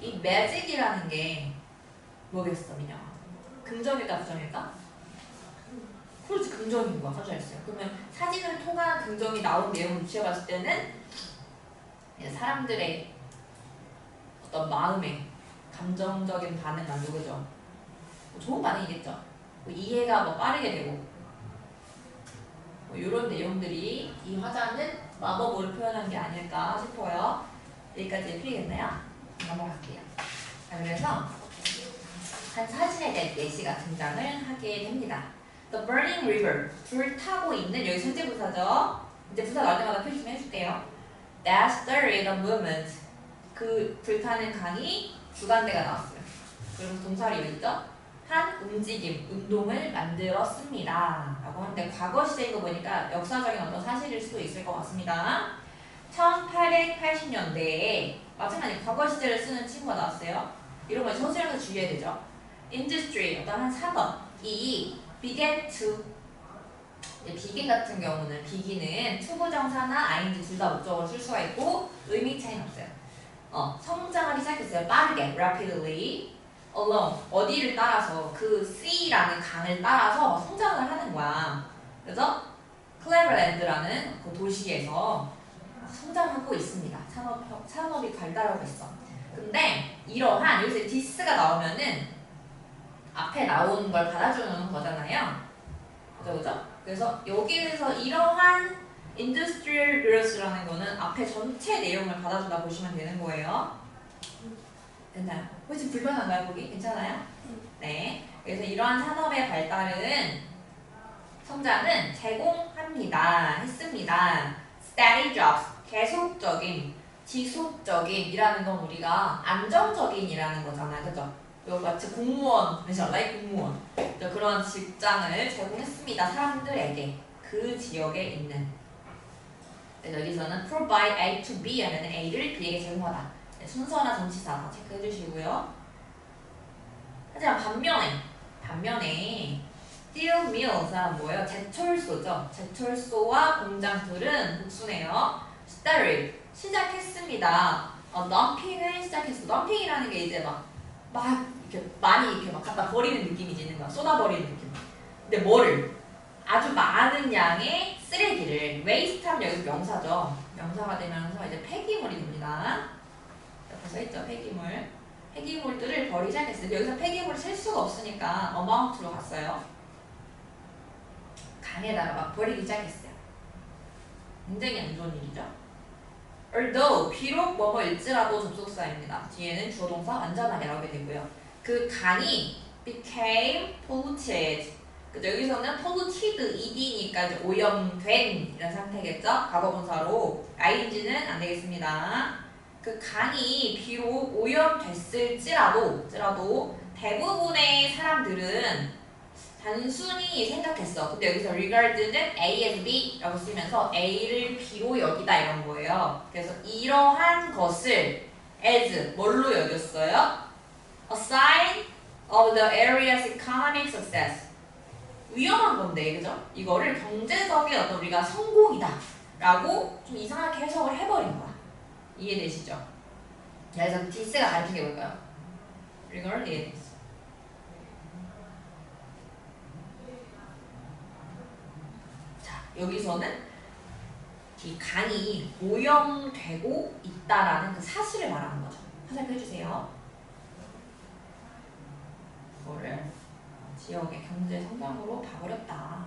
이 magic이라는 게 뭐겠어, 민영아? 긍정일까 부정일까? 그렇지, 긍정인 거야. 사실했어요. 그러면 사진을 통한 긍정이 나온 내용을 취해봤을 때는 사람들의 어떤 마음에 감정적인 반응 만들죠. 좋은 반응이겠죠. 이해가 빠르게 되고 이런 내용들이 이 화자는 마법으로 표현한 게 아닐까 싶어요. 여기까지 풀리겠나요? 넘어갈게요. 그래서 한 사진에 대한 예시가 등장을 하게 됩니다. The burning river, 불타고 있는, 여기 현재부사죠. 이제 부사 나올 때마다 표시 좀 해줄게요. That started a movement, 그 불타는 강이 주간대가 나왔어요. 그리고 동사를 여기 있죠? 한 움직임, 운동을 만들었습니다. 라고 하는데 과거 시제인 거 보니까 역사적인 어떤 사실일 수도 있을 것 같습니다. 1880년대에 마찬가지 과거 시제를 쓰는 친구가 나왔어요. 이런 거 서술에서 주의해야 되죠. Industry, 어떤 한 산업이 began to, begin 같은 경우는 begin은 투부정사나 ing 둘 다 목적으로 쓸 수가 있고 의미 차이는 없어요. 성장하기 시작했어요. 빠르게, rapidly. along, 어디를 따라서, 그 C라는 강을 따라서 성장을 하는 거야. 그래서 클레버랜드라는 그 도시에서 성장하고 있습니다. 산업이 발달하고 있어. 근데 이러한, 여기서 this가 나오면은 앞에 나온 걸 받아주는 거잖아요. 그죠? 그래서 여기에서 이러한 industrial growth라는 거는 앞에 전체 내용을 받아준다 보시면 되는 거예요. 됐나요? 혹시 불편한가요, 보기? 괜찮아요? 네. 그래서 이러한 산업의 발달은, 성장은 제공합니다. 했습니다. Steady jobs, 계속적인, 지속적인이라는 건 우리가 안정적인이라는 거잖아요. 그죠? 이거 마치 공무원, like 공무원. 그런 직장을 제공했습니다. 사람들에게. 그 지역에 있는. 그래서 여기서는 provide A to B 하면 A를 B에게 제공하다. 순서나 전치사 다 체크해 주시고요. 하지만 반면에 steel mills는 뭐예요? 제철소죠. 제철소와 공장들은 복수네요. started, 시작했습니다. 덤핑을 시작했어. 덤핑이라는 게 이제 막 이렇게 많이 이렇게 막 갖다 버리는 느낌이지, 있는 거야. 쏟아버리는 느낌. 근데 뭐를? 아주 많은 양의 쓰레기를, waste 하면 여기 명사죠. 명사가 되면서 이제 폐기물이 됩니다. 옆에 써있죠, 폐기물. 폐기물들을 버리기 시작했어요. 여기서 폐기물을 셀 수가 없으니까 amount로 갔어요. 강에다가 막 버리기 시작했어요. 굉장히 안 좋은 일이죠. although, 비록 뭐뭐일지라도 접속사입니다. 뒤에는 주어 동사 완전하게 나오게 되고요. 그 강이 became polluted. 그죠? 여기서는 polluted, ed니까 이제 오염된 이런 상태겠죠? 과거분사로. ing는 안 되겠습니다. 그 강이 비록 오염됐을지라도 대부분의 사람들은 단순히 생각했어. 근데 여기서 regard는 A as B라고 쓰면서 A를 B로 여기다 이런 거예요. 그래서 이러한 것을 as 뭘로 여겼어요? A sign of the area's economic success. 위험한 건데, 그죠? 이거를 경제적인 어떤 우리가 성공이다 라고 좀 이상하게 해석을 해버린 거야. 이해되시죠? 그래서 this가 가르친 게 뭘까요? regard is. 여기서는 이 강이 오염되고 있다라는 그 사실을 말하는 거죠. 화살표 해주세요. 이거를 지역의 경제 성장으로 봐버렸다.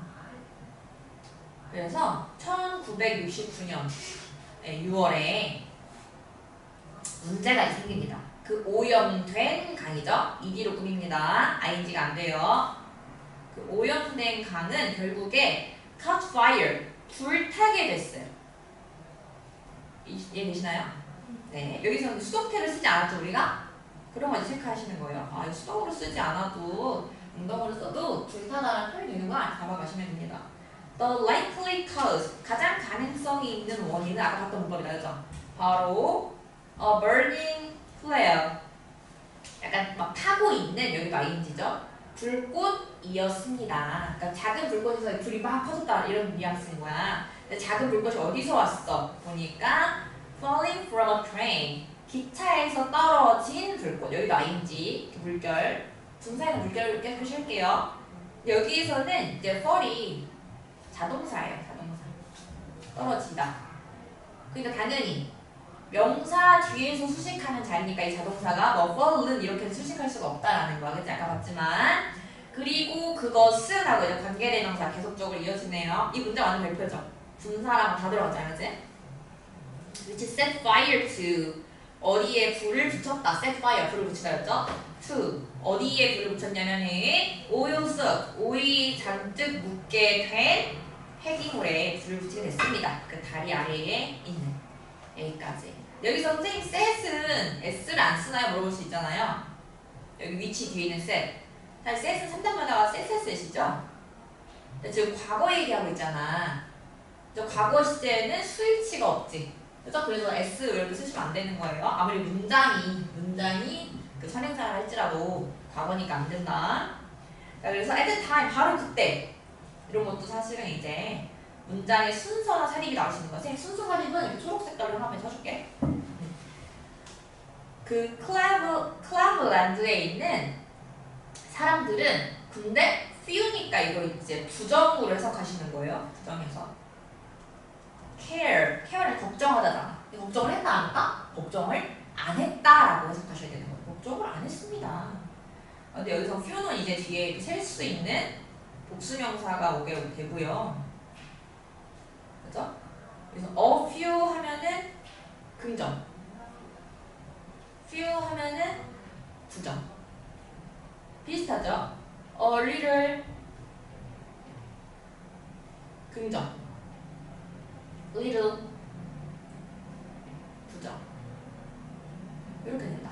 그래서 1969년 6월에 문제가 생깁니다. 그 오염된 강이죠. ED로 꾸밉니다. ing가 안 돼요. 그 오염된 강은 결국에 caught fire, 불타게 됐어요. 이해되시나요? 네, 여기서는 수동태를 쓰지 않았죠, 우리가? 그런 거 이제 체크하시는 거예요. 수동으로 쓰지 않아도, 응동으로 써도 불타다라는 표현이 되는 거 잡아가시면 됩니다. The likely cause, 가장 가능성이 있는 원인은 아까 봤던 문법이다, 그죠? 바로 a burning flare, 약간 막 타고 있는, 여기가 ing죠? 불꽃이었습니다. 그러니까 작은 불꽃에서 불이 막 퍼졌다 이런 뉘앙스인 거야. 근데 작은 불꽃이 어디서 왔어? 보니까 falling from a train, 기차에서 떨어진 불꽃. 여기도 ing, 물결. 분사에는 물결을 이렇게 표시할게요. 여기에서는 이제 fall이 자동사예요. 자동사. 떨어지다. 그러니까 당연히 명사 뒤에서 수식하는 자리니까 이 자동사가 뭐 fall은 이렇게 수식할 수가 없다라는 거야. 그치? 아까 봤지만. 그리고 그것은 하고 이제 관계대명사 계속적으로 이어지네요. 이 문제 완전 별표죠. 분사랑 다 들어가잖아요. 그치? Which set fire to, 어디에 불을 붙였다. set fire. 불을 붙이다였죠? to. 어디에 불을 붙였냐면은 오일석. 오일이 잔뜩 묻게 된 폐기물에 불을 붙이게 됐습니다. 그 다리 아래에 있는. 여기까지. 여기서 선생님 set은 s를 안 쓰나요? 물어볼 수 있잖아요. 여기 위치 뒤에 있는 set. 사실 set은 3단마다가 set이죠? 지금 과거 얘기하고 있잖아. 저 과거 시제에는 수일치가 없지. 그죠? 그래서 S 이렇게 쓰시면 안 되는 거예요. 아무리 문장이 그 선행사를 할지라도 과거니까 안 된다. 자, 그래서 at the time, 바로 그때. 이런 것도 사실은 이제 문장의 순서나 사립이 나올 수 있는 거지. 순서 사립은 이렇게 초록 색깔로 한번 쳐줄게. 그 클라브랜드에 있는 사람들은 근데 few니까 이거 이제 부정으로 해석하시는 거예요. 부정해서. care를 걱정하다잖아. 걱정을 했나 안 했다? 걱정을 안 했다라고 해석하셔야 되는 거예요. 걱정을 안 했습니다. 근데 여기서 few는 이제 뒤에 셀 수 있는 복수명사가 오게 되고요. 그죠? 그래서 a few 하면은 긍정, few 하면은 부정. 비슷하죠? a little 긍정, little 부정. 이렇게 된다.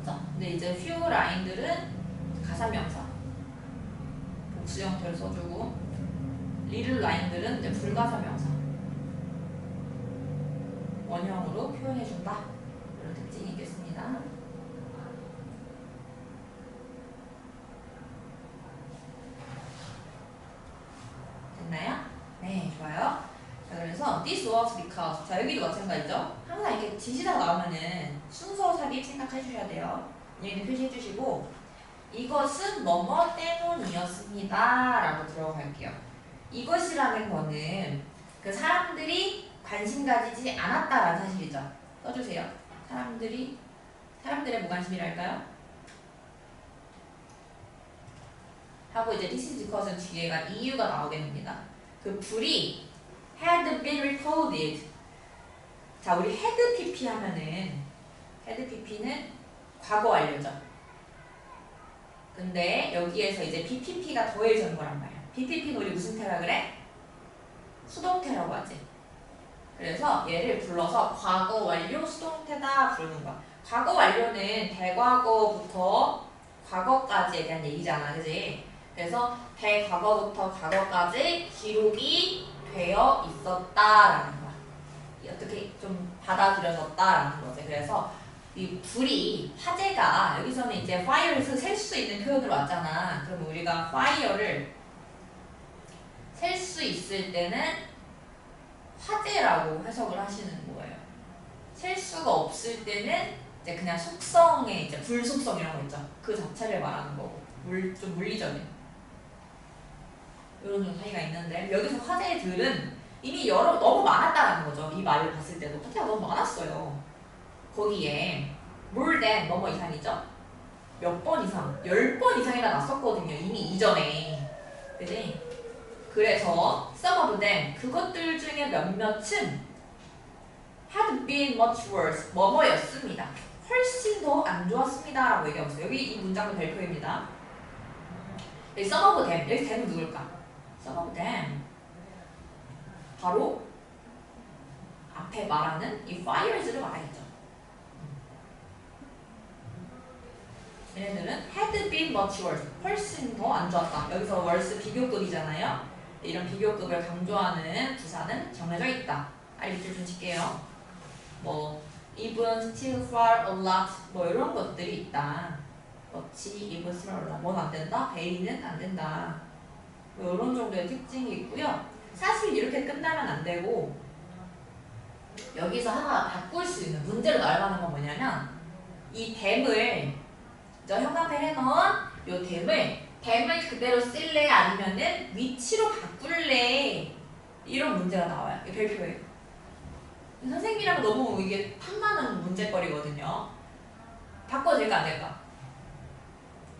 그죠? 근데 이제 few 라인들은 가산명사 복수 형태를 써주고 little 라인들은 이제 불가사명사 원형으로 표현해준다. 이런 특징이 있겠습니다. 됐나요? 네, 좋아요. 자, 그래서 this was because. 자, 여기도 마찬가지죠. 항상 이렇게 지시사가 나오면은 순서 삽입 생각해 주셔야 돼요. 얘는 표시해 주시고 이것은 뭐뭐 때문이었습니다 라고 들어갈게요. 이것이라는 거는 그 사람들이 관심 가지지 않았다라는 사실이죠. 써주세요. 사람들의 무관심이랄까요? 하고 이제 this is because는 뒤에가 이유가 나오게 됩니다. 그 불이 had been recorded. 자, 우리 had pp 하면은 had pp는 과거 완료죠. 근데 여기에서 이제 bpp가 더해지는 거란 말이야. bpp는 우리 무슨 태라 그래? 수동태라고 하지. 그래서 얘를 불러서 과거 완료 수동태다 부르는 거야. 과거 완료는 대과거부터 과거까지에 대한 얘기잖아, 그지? 그래서 대과거부터 과거까지 기록이 되어 있었다라는 거야. 어떻게 좀 받아들여졌다라는 거지. 그래서 이 불이 화재가 여기서는 이제 fire를 셀 수 있는 표현으로 왔잖아. 그럼 우리가 fire를 셀 수 있을 때는 화재라고 해석을 하시는 거예요. 셀 수가 없을 때는 이제 그냥 속성의 이제 불 속성 이런 거 있죠. 그 자체를 말하는 거고 좀 물리적인 이런 좀 차이가 있는데 여기서 화재들은 이미 너무 많았다는 거죠. 이 말을 봤을 때도 화재가 너무 많았어요. 거기에 more than 뭐뭐 이상이죠? 몇 번 이상, 10번 이상이나 났었거든요. 이미 이전에. 그지? 그래서 some of them 그것들 중에 몇몇은 had been much worse 뭐뭐였습니다. 훨씬 더 안 좋았습니다 라고 얘기하고 있어요. 여기 이 문장도 별표입니다. 여기 some of them 여기 them은 누굴까? some of them 바로 앞에 말하는 이 fires를 말하겠죠. 얘네들은 had been much worse 훨씬 더 안 좋았다. 여기서 worse 비교급이잖아요. 이런 비교급을 강조하는 부사는 정해져 있다. 밑줄 좀 칠게요. 뭐 even, still, far, a lot 뭐 이런 것들이 있다. much, even, still, a lot 뭐는 안 된다? very는 안 된다. 뭐 이런 정도의 특징이 있고요. 사실 이렇게 끝나면 안 되고 여기서 하나 바꿀 수 있는 문제로 나올 만한 건 뭐냐면 이 them을 저 형광펜 해놓은 요 them을 그대로 쓸래 아니면은 위치로 바꿀래 이런 문제가 나와요. 이게 별표예요. 선생님이랑 너무 이게 탐나는 문제거리거든요. 바꿔도 될까 안 될까?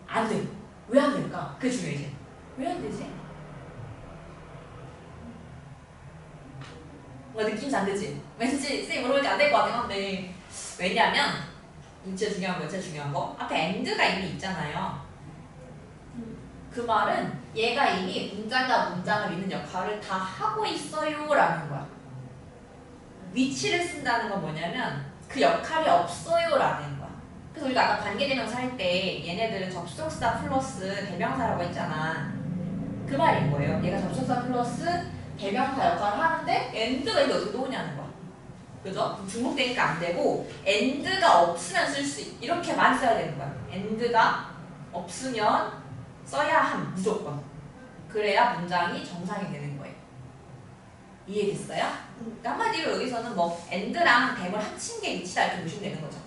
안 돼. 왜 안 될까? 그게 중요해. 왜 안 되지? 뭔가 느낌이 안 되지? 왠지 선생님 물어볼 때 안 될 것 같긴 한데 왜냐면 진짜 중요한 거, 진짜 중요한 거. 앞에 and가 이미 있잖아요. 그 말은 얘가 이미 문장과 문장을 잇는 역할을 다 하고 있어요 라는 거야. 위치를 쓴다는 건 뭐냐면 그 역할이 없어요 라는 거야. 그래서 우리가 아까 관계대명사 할 때 얘네들은 접속사 플러스 대명사라고 했잖아. 그 말인 거예요. 얘가 접속사 플러스 대명사 역할을 하는데 and가 이게 어떻게 나오냐는 거야. 그죠? 중복되니까 안 되고 and가 없으면 쓸 수 이렇게만 써야 되는 거야. and가 없으면 써야 함 무조건. 그래야 문장이 정상이 되는 거예요. 이해됐어요? 한마디로 여기서는 뭐 and랑 댐을 합친 게 위치다 이렇게 보시면 되는 거죠.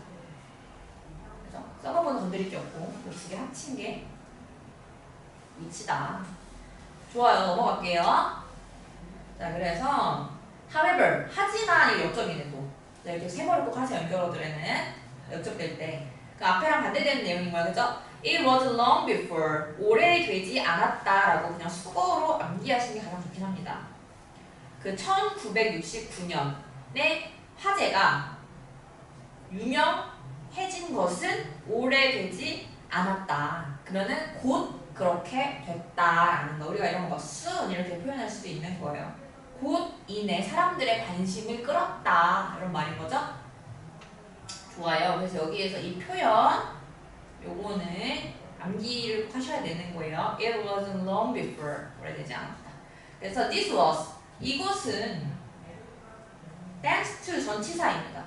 그죠? 썩어보는 건드릴 게 없고 그 두 개 합친 게 위치다. 좋아요. 넘어갈게요. 자, 그래서 however, 하지만 이게 역적이네 또. 자, 이렇게 세 번을 꼭 하세요. 연결어들에는 역적될 때. 그 앞에랑 반대되는 내용인 거야. 그죠? It was long before. 오래되지 않았다라고 그냥 수거로 암기하시는 게 가장 좋긴 합니다. 그 1969년에 화재가 유명해진 것은 오래되지 않았다. 그러면은 곧 그렇게 됐다라는 거. 우리가 이런 거 soon 이렇게 표현할 수도 있는 거예요. 곧 이내 사람들의 관심을 끌었다. 이런 말인 거죠? 좋아요. 그래서 여기에서 이 표현 요거는 암기를 하셔야 되는 거예요. It wasn't long before. 오래되지 않았다. 그래서 this was. 이것은 thanks to 전치사입니다.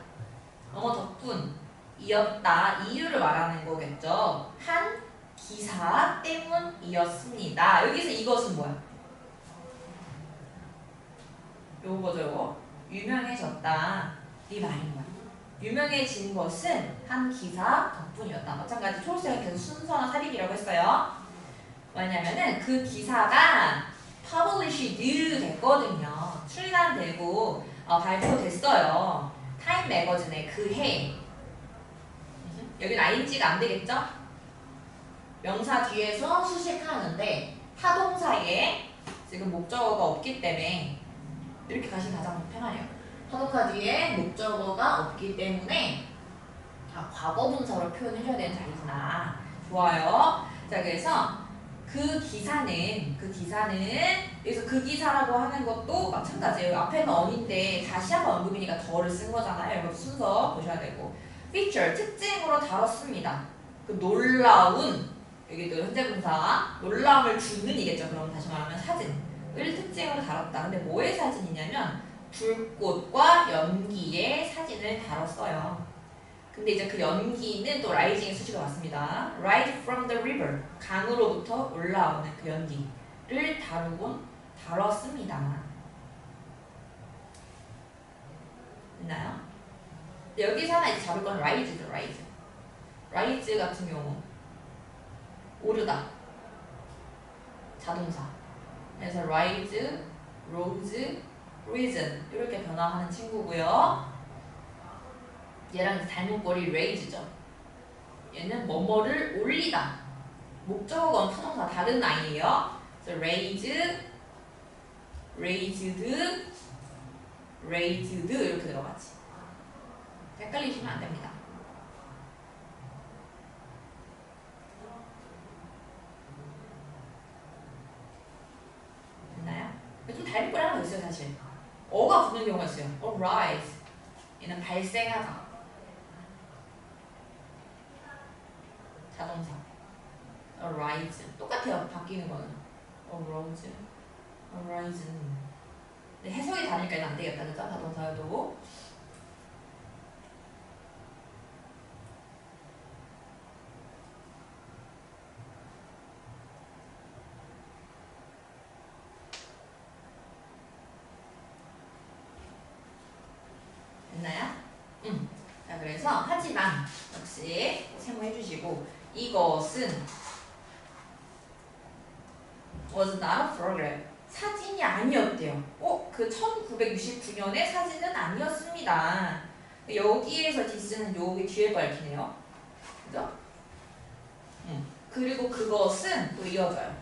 어머 덕분이었다. 이유를 말하는 거겠죠. 한 기사 때문이었습니다. 여기서 이것은 뭐야? 요거죠, 요거. 유명해졌다. 이 말인 거야. 유명해진 것은 한 기사 덕분이었다. 마찬가지 초록색은 계속 순서나 삽입이라고 했어요. 왜냐면은 그 기사가 published 됐거든요. 출간되고 발표됐어요. 타임 매거진에 그 해. 여기는 ing가 안 되겠죠? 명사 뒤에서 수식하는데 타동사에 지금 목적어가 없기 때문에 이렇게 가시면 가장 편하네요. 타동사 뒤에 목적어가 없기 때문에 과거분사로 표현해줘야 되는 자리구나. 좋아요. 자, 그래서 그 기사는 여기서 그 기사라고 하는 것도 마찬가지예요. 앞에는 on인데 다시 한번 언급이니까 더를 쓴 거잖아요. 이것도 순서 보셔야 되고. feature, 특징으로 다뤘습니다. 그 놀라운, 여기도 현재분사, 놀라움을 주는 이겠죠. 그럼 다시 말하면 사진을 특징으로 다뤘다. 근데 뭐의 사진이냐면 불꽃과 연기의 사진을 다뤘어요. 근데 이제 그 연기는 또 rising의 수식어 맞습니다. Rise from the river. 강으로부터 올라오는 그 연기를 다뤘습니다. 됐나요? 여기서 하나 이제 잡을 건 rise죠, rise. rise 같은 경우 오르다. 자동사. 그래서 rise, rose, risen 이렇게 변화하는 친구고요. 얘랑 닮은 꼴이 raise죠. 얘는 뭐뭐를 올리다. 목적어건 타동사 다른 아이예요. 그래서 raise, raised, raised 이렇게 들어가지. 헷갈리시면 안 됩니다. 됐나요? 좀 닮은 꼴 하나 더 있어요, 사실. 어가 붙는 경우가 있어요. arise. 얘는 발생하다. 자동사. arise. 똑같아요. 바뀌는 거는. arose. arisen. 근데 해석이 다르니까 이건 안 되겠다. 그죠? 자동사여도. 됐나요? 자, 그래서 하지만 역시 세모해 주시고 이것은 was not a photograph. 사진이 아니었대요. 그 1969년의 사진은 아니었습니다. 여기에서 this는 여기 뒤에 밝히네요. 그죠? 그리고 그것은 또 이어져요.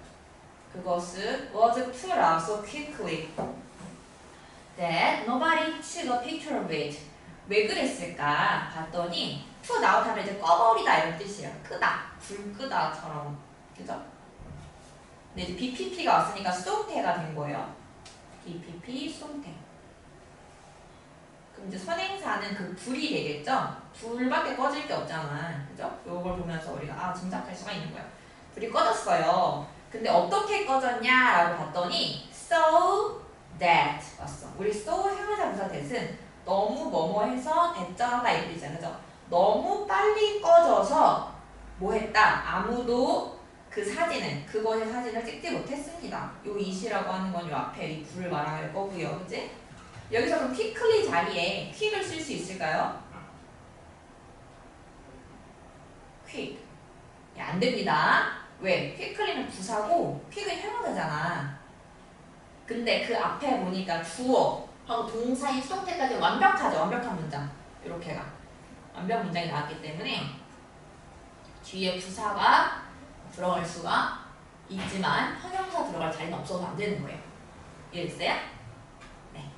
그것은 was put out so quickly that nobody took a picture of it. 왜 그랬을까 봤더니 put out 하면 이제 꺼버리다 이런 뜻이에요. 끄다, 불 끄다처럼. 그죠? 근데 이제 BPP가 왔으니까 수동태가 된 거예요. BPP 수동태. 그럼 이제 선행사는 그 불이 되겠죠? 불밖에 꺼질 게 없잖아. 그죠? 요걸 보면서 우리가 짐작할 수가 있는 거야. 불이 꺼졌어요. 근데 어떻게 꺼졌냐라고 봤더니 so that 왔어. 우리 so 형용사 부사 that은 너무 뭐뭐해서 대절하다 이 뜻이잖아. 그죠? 너무 빨리 꺼져서 뭐 했다? 아무도 그 사진은 그것의 사진을 찍지 못했습니다. 요 이시라고 하는 건 요 앞에 이 불을 말할 거고요. 그지? 여기서 그럼 quickly 자리에 quick을 쓸 수 있을까요? quick. 안 됩니다. 왜? quickly는 부사고 quick은 형용사잖아. 근데 그 앞에 보니까 주어 하고 동사인 수동태까지 완벽하죠. 완벽한 문장. 이렇게가 완벽 문장이 나왔기 때문에 뒤에 부사가 들어갈 수가 있지만 형용사 들어갈 자리는 없어서 안 되는 거예요. 이해됐어요? 네.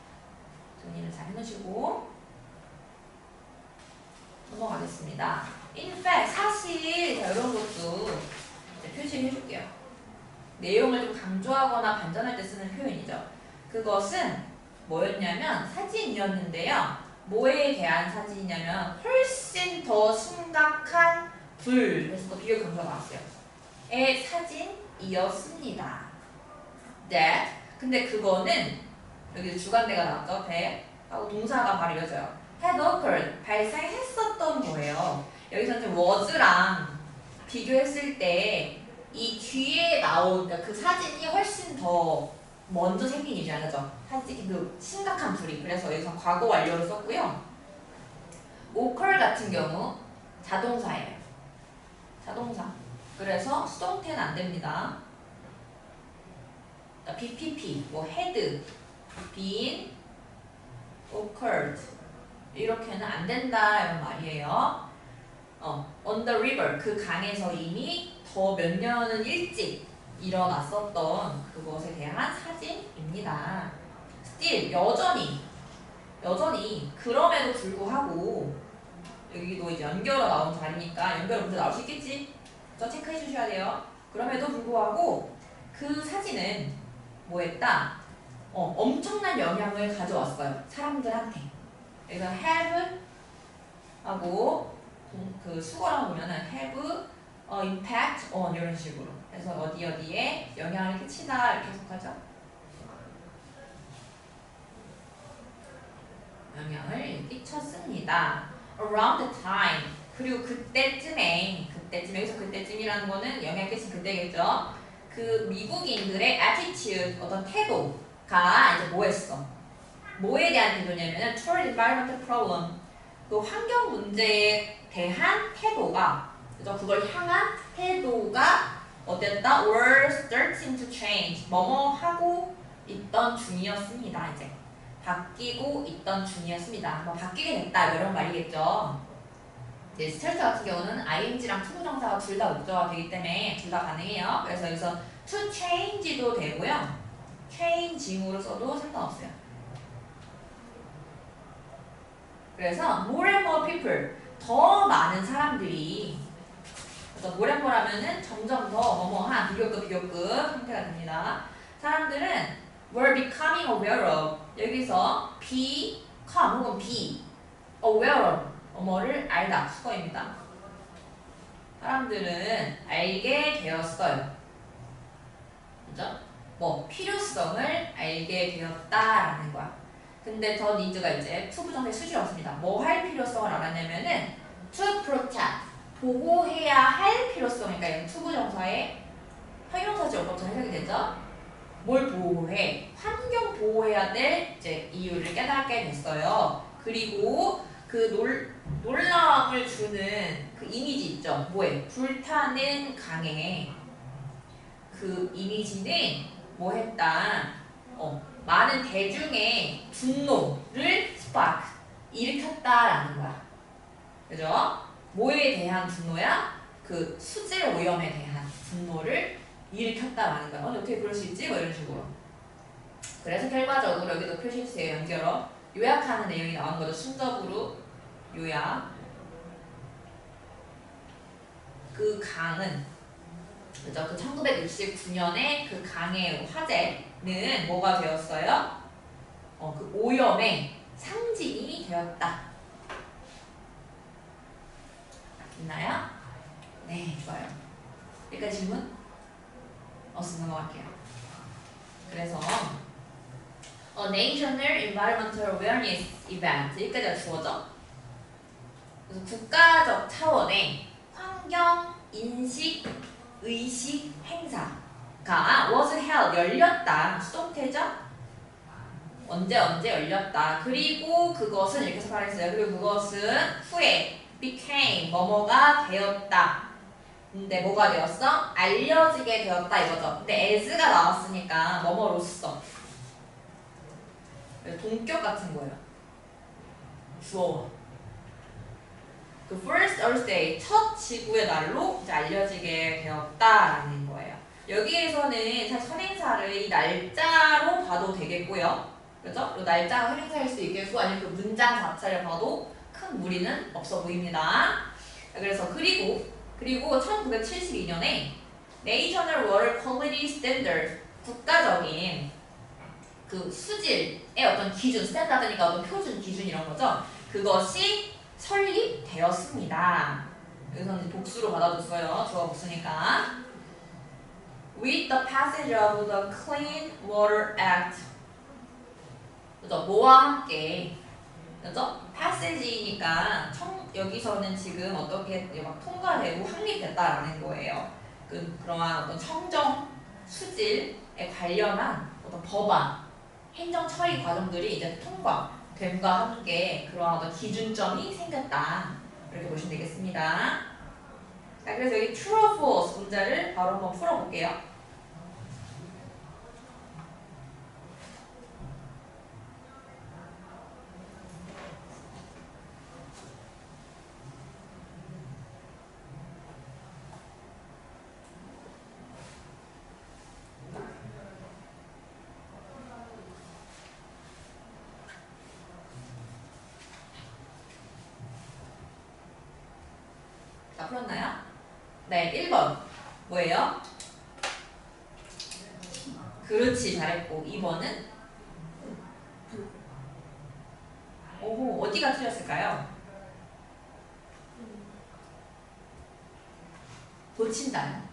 정리를 잘 해놓으시고 넘어가겠습니다. In fact, 사실 이런 것도 표시를 해줄게요. 내용을 좀 강조하거나 반전할 때 쓰는 표현이죠. 그것은 뭐였냐면 사진이었는데요. 뭐에 대한 사진이냐면 훨씬 더 심각한 불, 그래서 또 비교 강조가 나왔어요. 의 사진이었습니다. That. 근데 그거는 여기 주관대가 나왔죠. that 하고 동사가 바로 이어져요. had occurred. 발생했었던 거예요. 여기서 이제 was랑 비교했을 때 이 뒤에 나온 그러니까 그 사진이 훨씬 더 먼저 생긴 일이잖아요. 그죠? 사진 그 심각한 불이. 그래서 여기서 과거 완료를 썼고요. occur 같은 경우 자동사예요. 자동사. 그래서 수동태는 안 됩니다. BPP, 뭐 had, been, occurred 이렇게는 안 된다 이런 말이에요. on the river 그 강에서 이미 더 몇 년은 일찍 일어났었던 그것에 대한 사진입니다. still 여전히 그럼에도 불구하고 여기도 이제 연결어 나온 자리니까 연결어 문제 나올 수 있겠지? 저 체크해 주셔야 돼요. 그럼에도 불구하고 그 사진은 뭐 했다? 엄청난 영향을 가져왔어요. 사람들한테. 그래서 have 하고 그 수거랑 보면은 have impact on 이런 식으로. 그래서 어디에 영향을 끼치다 이렇게 해석하죠. 영향을 끼쳤습니다. Around the time. 그리고 그때쯤에 여기서 그때쯤이라는 거는 영향을 끼친 그때겠죠. 그 미국인들의 attitude 어떤 태도가 이제 뭐했어? 뭐에 대한 태도냐면은 toward environmental problem 그 환경 문제에 대한 태도가 그죠? 그걸 향한 태도가 어땠다? were starting to change 뭐뭐 하고 있던 중이었습니다. 이제 바뀌고 있던 중이었습니다. 뭐 바뀌게 됐다 이런 말이겠죠. 이제 start 같은 경우는 ing랑 투부정사가 둘 다 목적어가 되기 때문에 둘 다 가능해요. 그래서 여기서 to change도 되고요. changing으로 써도 상관없어요. 그래서 more and more people 더 많은 사람들이 그래서 more and more 하면은 점점 더 뭐뭐한 비교급 형태가 됩니다. 사람들은 were becoming aware of 여기서 become 혹은 be aware of 뭐를 알다 수거입니다. 사람들은 알게 되었어요. 그죠? 뭐 필요성을 알게 되었다라는 거야. 근데 더 니즈가 이제 투부정사의 수지였습니다. 뭐 할 필요성을 알았냐면은 to protect 보호해야 할 필요성이니까 이건 투부정사의 형용사적으로부터 해석이 되죠. 뭘 보호해? 환경 보호해야 될 이제 이유를 깨닫게 됐어요. 그리고 그 놀라움을 주는 그 이미지 있죠. 뭐에? 불타는 강에 그 이미지는 뭐 했다? 많은 대중의 분노를 spark 일으켰다라는 거야. 그죠? 뭐에 대한 분노야? 그 수질 오염에 대한 분노를 일으켰다라는 거야. 어떻게 그럴 수 있지? 뭐 이런 식으로. 그래서 결과적으로 여기도 표시해주세요. 연결어. 요약하는 내용이 나온 거죠. 순접으로 요약. 그 강은 그죠? 그 1969년에 그 강의 화재는 뭐가 되었어요? 그 오염의 상징이 되었다. 있나요? 네, 좋아요. 여기까지 질문? 어서 넘어갈게요. 그래서 National Environmental Awareness Event 여기까지가 주어져. 그래서 국가적 차원의 환경 인식 의식 행사가 was held 열렸다. 수동태죠? 언제 열렸다. 그리고 그것은 이렇게 해서 말했어요. 그리고 그것은 후에 became 뭐뭐가 되었다. 근데 뭐가 되었어? 알려지게 되었다 이거죠. 근데 as가 나왔으니까 뭐뭐로써 동격 같은 거예요. 주어. 그 first Earth Day 첫 지구의 날로 이제 알려지게 되었다라는 거예요. 여기에서는 사실 선행사를 이 날짜로 봐도 되겠고요. 그죠? 이 날짜가 선행사일 수 있겠고 아니면 그 문장 자체를 봐도 큰 무리는 없어 보입니다. 그래서 그리고 1972년에 National Water Quality Standards 국가적인 그 수질의 어떤 기준, 스탠다드니까 어떤 표준, 기준 이런 거죠. 그것이 설립되었습니다. 여기서는 복수로 받아줬어요. 주어 복수니까. With the passage of the Clean Water Act. 그죠? 뭐와 함께. 그죠? passage이니까 여기서는 지금 어떻게 막 통과되고 확립됐다라는 거예요. 그러한 어떤 청정, 수질에 관련한 어떤 법안, 행정 처리 과정들이 이제 통과됨과 함께 그러한 어떤 기준점이 생겼다. 이렇게 보시면 되겠습니다. 자, 그래서 여기 true or false 문제를 바로 한번 풀어볼게요. 자, 풀었나요? 네, 1번. 뭐예요? 그렇지, 잘했고. 2번은? 오호, 어디가 틀렸을까요? 고친다요.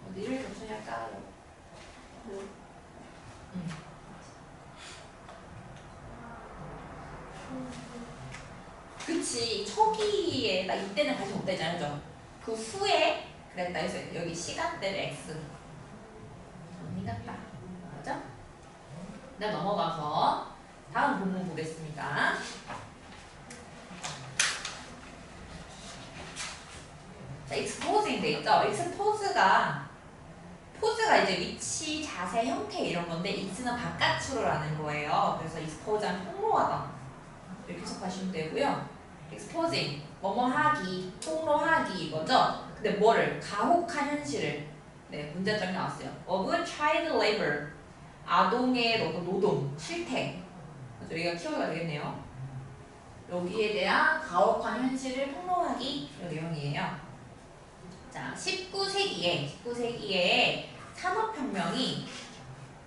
어디를 교체해야 할까요? 그치, 초기에 나 이때는 관심 없다 했잖아요. 그죠? 그 후에 그랬다 해서 여기 시간대를 X 언니 같다. 맞죠? 네, 넘어가서 다음 본문 보겠습니다. 자, exposing 돼 있죠? expose가 포즈가 이제 위치, 자세, 형태 이런 건데 ex는 바깥으로라는 거예요. 그래서 expose는 폭로하다 이렇게 해석하시면 되고요. exposing 뭐뭐 하기, 폭로하기 이거죠. 근데 뭐를 가혹한 현실을 문제점이 나왔어요. of child labor 아동의 노동, 실태. 그래서 여기가 키워드가 되겠네요. 여기에 대한 가혹한 현실을 폭로하기 이 내용이에요. 자, 19세기에 산업혁명이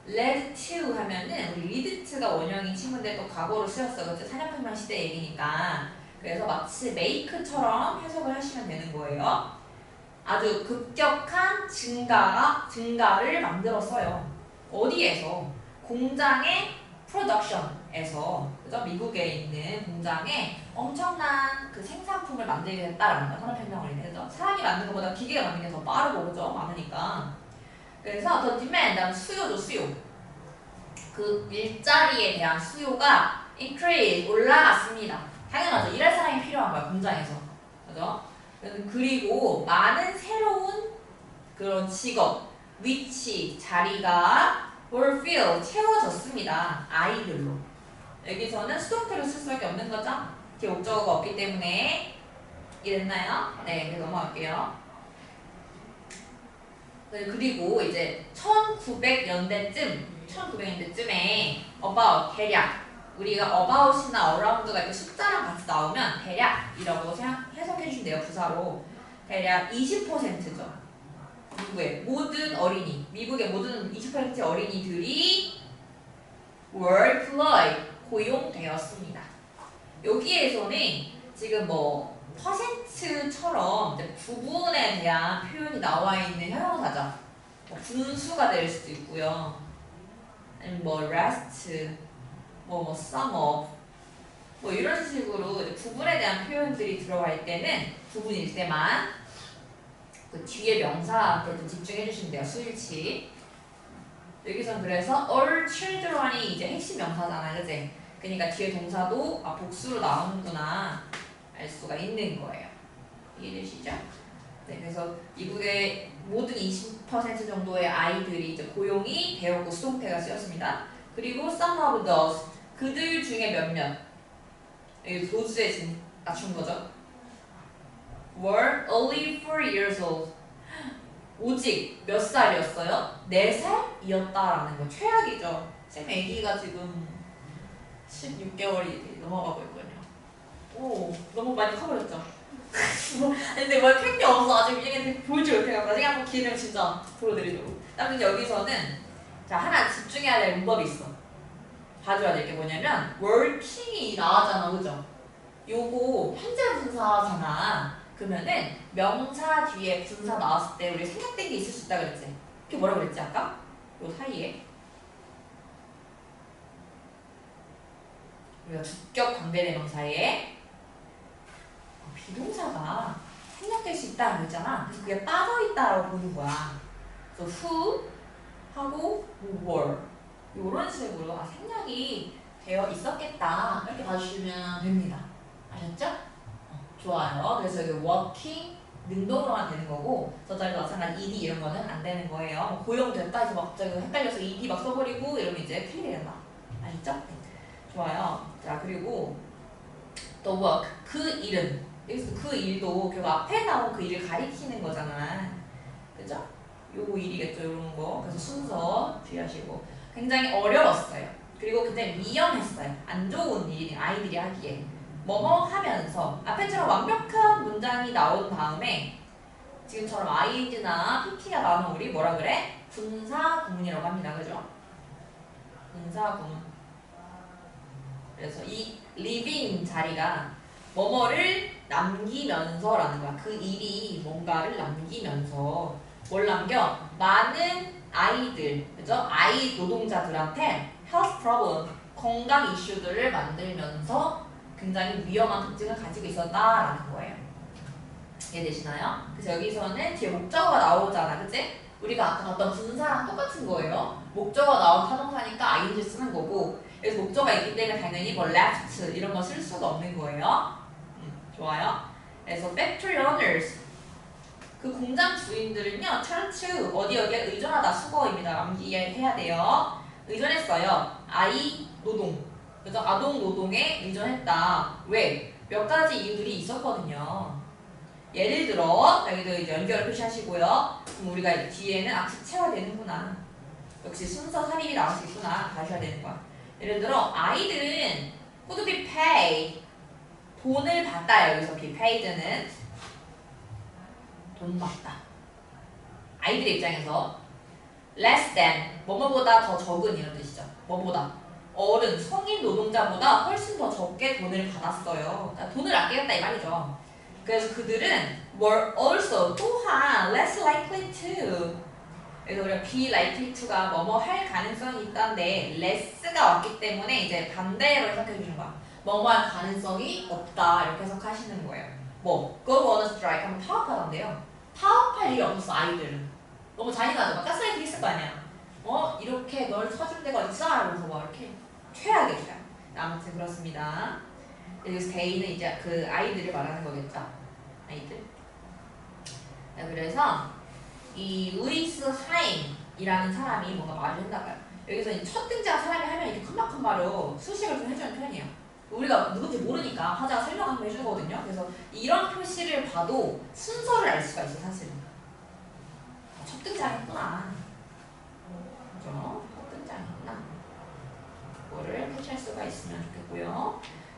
led to 하면은 우리 lead to가 원형인 친구인데 또 과거로 쓰였어. 그렇죠? 산업혁명 시대 얘기니까. 그래서 마치 make처럼 해석을 하시면 되는 거예요. 아주 급격한 증가를 만들었어요. 어디에서? 공장의 프로덕션에서, 그죠? 미국에 있는 공장에 엄청난 그 생산품을 만들게 됐다라는 거야. 산업혁명을 인해서. 사람이 만든 것보다 기계가 만든 게 더 빠르고, 그죠? 많으니까. 그래서 더 demand, 수요죠, 수요. 그 일자리에 대한 수요가 increase, 올라갔습니다. 당연하죠. 일할 사람이 필요한 거야, 공장에서. 그죠? 그리고 많은 새로운 그런 직업, 위치, 자리가 were filled, 채워졌습니다. 아이들로. 여기서는 수동태로 쓸 수밖에 없는 거죠? 뒤에 목적어가 없기 때문에 이해됐나요? 네, 넘어갈게요. 네, 그리고 이제 1900년대쯤에 about 대략 우리가 about이나 around가 이렇게 숫자랑 같이 나오면 대략이라고 해석해 주시면 돼요. 부사로 대략 20%죠. 미국의 모든 어린이, 미국의 모든 20%의 어린이들이 were employed, 고용되었습니다. 여기에서는 지금 뭐 퍼센트처럼 이제 부분에 대한 표현이 나와 있는 형용사죠. 뭐 분수가 될 수도 있고요. 아니면 뭐 rest, 뭐 sum of, 뭐 이런 식으로 이제 부분에 대한 표현들이 들어갈 때는 부분일 때만 그 뒤에 명사한테 좀 집중해 주시면 돼요. 수일치. 여기선 그래서 all children이 이제 핵심 명사잖아요, 그지? 그러니까 뒤에 동사도 복수로 나오는구나 알 수가 있는 거예요. 이해되시죠? 네, 그래서 미국의 모든 20% 정도의 아이들이 이제 고용이 되었고 수동태가 쓰였습니다. 그리고 some of those, 그들 중에 몇몇, 여기 those에 지금 낮춘 거죠. were only 4 years old. 오직 몇 살이었어요? 4살이었다라는 거. 최악이죠. 쌤 애기가 지금 16개월이 넘어가고 있거든요. 오, 너무 많이 커버렸죠? 근데 뭐 큰 게 없어. 아직 얘네들 보여줄 못해요. 나중에 한번 기회 되면 진짜 보여드리도록. 다음 여기서는 자 하나 집중해야 될 문법이 있어. 봐줘야 될 게 뭐냐면 working이 나왔잖아, 그죠? 요거 현재 분사잖아. 그러면은 명사 뒤에 분사 나왔을 때 우리 생략된 게 있을 수 있다 그랬지? 그게 뭐라 그랬지 아까? 요 사이에 우리가 주격 관계대명사에 비동사가 생략될 수 있다는 거 있잖아. 그래서 그게 빠져있다라고 보는 거야. 그래서 who 하고 were 이런 식으로 생략이 되어 있었겠다 이렇게 봐주시면 됩니다. 아셨죠? 좋아요. 그래서 여기 working 능동으로만 되는 거고 저 자리도 마찬가지 ed 이런 거는 안 되는 거예요. 뭐 고용됐다 해서 막 갑자기 헷갈려서 ed 막 써버리고 이러면 이제 틀리게 된다. 아시죠? 네. 좋아요. 자 그리고 또 work 그 일은 여기서 그 일도 그 앞에 나온 그 일을 가리키는 거잖아. 그죠? 요거 일이겠죠. 요런 거. 그래서 순서 주의하시고 굉장히 어려웠어요. 그리고 굉장히 위험했어요. 안 좋은 일이 아이들이 하기에. 뭐뭐 하면서 앞에처럼 완벽한 문장이 나온 다음에 지금처럼 ing나 pp가 나오면 우리 뭐라 그래? 분사 구문이라고 합니다. 그죠? 분사 구문. 그래서 이 living 자리가 뭐뭐를 남기면서라는 거야. 그 일이 뭔가를 남기면서 뭘 남겨? 많은 아이들, 그죠? 아이 노동자들한테 health problem, 건강 이슈들을 만들면서 굉장히 위험한 특징을 가지고 있었다라는 거예요. 이해되시나요? 그래서 여기서는 뒤에 목적어가 나오잖아, 그치? 우리가 아까 봤던 분사랑 똑같은 거예요. 목적어가 나온 타동사니까 ing 쓰는 거고 여기서 목적어가 있기 때문에 당연히 뭐 left 이런 거 쓸 수가 없는 거예요. 좋아요. 그래서 factory owners 그 공장 주인들은요 turn to 어디에 의존하다 수거입니다. 암기해야 돼요. 의존했어요. 아이 노동 그래서 아동 노동에 의존했다. 왜? 몇 가지 이유들이 있었거든요. 예를 들어 여기도 이제 연결을 표시하시고요. 그럼 우리가 이제 뒤에는 악식 채워야 되는구나. 역시 순서 삽입이 나올 수 있구나. 가셔야 되는 거야. 예를 들어 아이들은 would be paid 돈을 받다. 여기서 be paid는 돈 받다. 아이들의 입장에서 less than 뭐뭐보다 더 적은 이런 뜻이죠. 뭐보다 어른, 성인 노동자보다 훨씬 더 적게 돈을 받았어요. 그러니까 돈을 아끼겠다 이 말이죠. 그래서 그들은 were also 또한 less likely to 그래서 우리가 be likely to가 뭐뭐 할 가능성이 있다는데 less가 왔기 때문에 이제 반대로 해석해 주는 거야. 뭐뭐 할 가능성이 없다 이렇게 해석하시는 거예요. 뭐 go on a strike 하면 파업하던데요. 파업할 일이 없었어 아이들은. 너무 잔인하죠. 막 가스라이팅 했을 거 아니야. 이렇게 널 쳐줄 데가 어딨어? 이러면서 막 이렇게 최악이죠. 아무튼 그렇습니다. 여기서 데이는 이제 그 아이들을 말하는 거겠죠. 아이들. 자, 그래서 이 루이스 하임이라는 사람이 뭔가 말을 했나봐요. 여기서 이제 첫 등장한 사람이 하면 이렇게 컴박컴바로 수식을 좀 해주는 편이에요. 우리가 누군지 모르니까 화자가 설명 한번 해주거든요. 그래서 이런 표시를 봐도 순서를 알 수가 있어 사실은. 첫 등장했던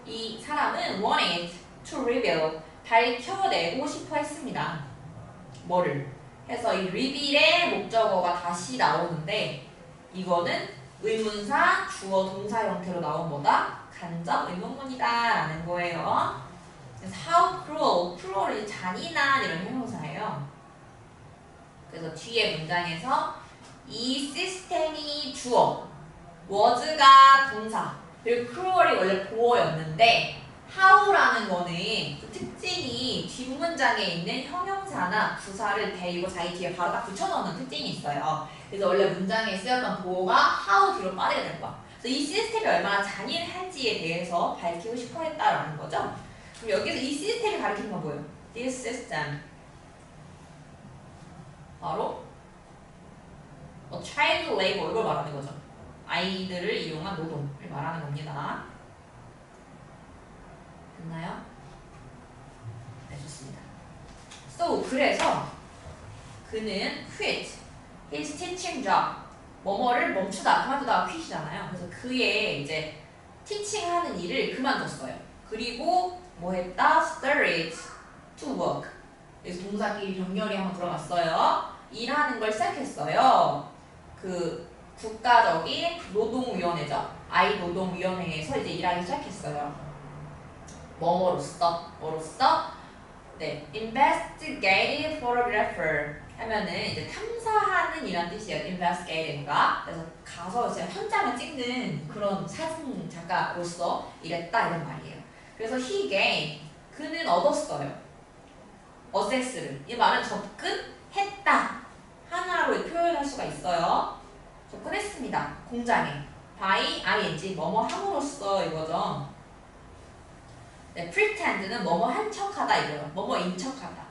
이 사람은 wanted to reveal 밝혀내고 싶어 했습니다. 뭐를? 해서 이 reveal의 목적어가 다시 나오는데 이거는 의문사, 주어, 동사 형태로 나온 뭐다? 간접 의문문이다 라는 거예요. 그래서 how cruel, cruel이 잔인한 이런 형용사예요. 그래서 뒤에 문장에서 이 시스템이 주어, was가 동사, 그리고 cruel이 원래 보어였는데 how라는 거는 그 특징이 뒷문장에 있는 형용사나 부사를 대이고 자기 뒤에 바로 딱 붙여넣는 특징이 있어요. 그래서 원래 문장에 쓰였던 보어가 how 뒤로 빠르게 될 거야. 그래서 이 시스템이 얼마나 잔인한지에 대해서 밝히고 싶어 했다라는 거죠. 그럼 여기서 이 시스템이 가리키는 건 뭐예요? This system. 바로 child labor 이걸 말하는 거죠. 아이들을 이용한 노동을 말하는 겁니다. 됐나요? 네, 좋습니다. So, 그래서 그는 quit his teaching job. 뭐뭐를 멈추다, 그만두다가 quit이잖아요. 그래서 그의 이제 teaching하는 일을 그만뒀어요. 그리고 뭐 했다? started to work. 그래서 동사끼리 병렬이 한번 들어갔어요. 일하는 걸 시작했어요. 그 국가적인 노동위원회죠. 아이노동위원회에서 이제 일하기 시작했어요. 뭐로써? 네, investigative photographer 하면은 이제 탐사하는 이란 뜻이에요. investigative가. 그래서 가서 이제 현장을 찍는 그런 사진 작가로서 일했다 이런 말이에요. 그래서 he gained, 그는 얻었어요. access를. 이 말은 접근했다. 하나로 표현할 수가 있어요. 접근했습니다. 공장에. by ing, 뭐뭐 함으로써 이거죠. 네, pretend는 뭐뭐 한 척하다 이거예요. 뭐뭐 인척하다.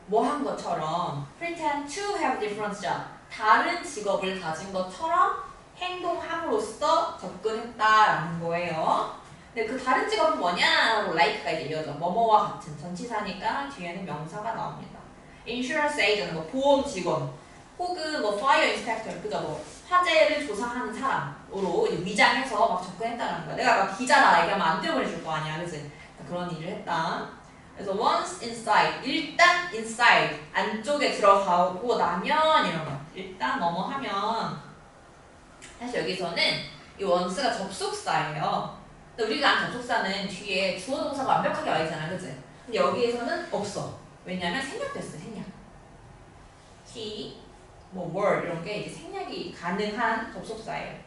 뭐 한 것처럼 pretend to have different job. 다른 직업을 가진 것처럼 행동함으로써 접근했다라는 거예요. 근데 그 다른 직업은 뭐냐로 like가 이제 이어져. 뭐뭐와 같은 전치사니까 뒤에는 명사가 나옵니다. insurance agent, 뭐 보험 직원. 혹은 뭐 fire inspector, 그죠? 뭐 화재를 조사하는 사람으로 이제 위장해서 막 접근했다는 거야. 내가 막 기자다 얘기하면 안 되어버릴 거 아니야, 그치? 그런 일을 했다. 그래서 once inside, 일단 inside, 안쪽에 들어가고 나면 이런 거. 일단 뭐뭐 하면 사실 여기서는 이 once가 접속사예요. 근데 우리가 아는 접속사는 뒤에 주어 동사가 완벽하게 와 있잖아, 그치? 근데 여기에서는 없어. 왜냐면 생략됐어, 생략. he, 뭐 were 이런 게 이제 생략이 가능한 접속사예요.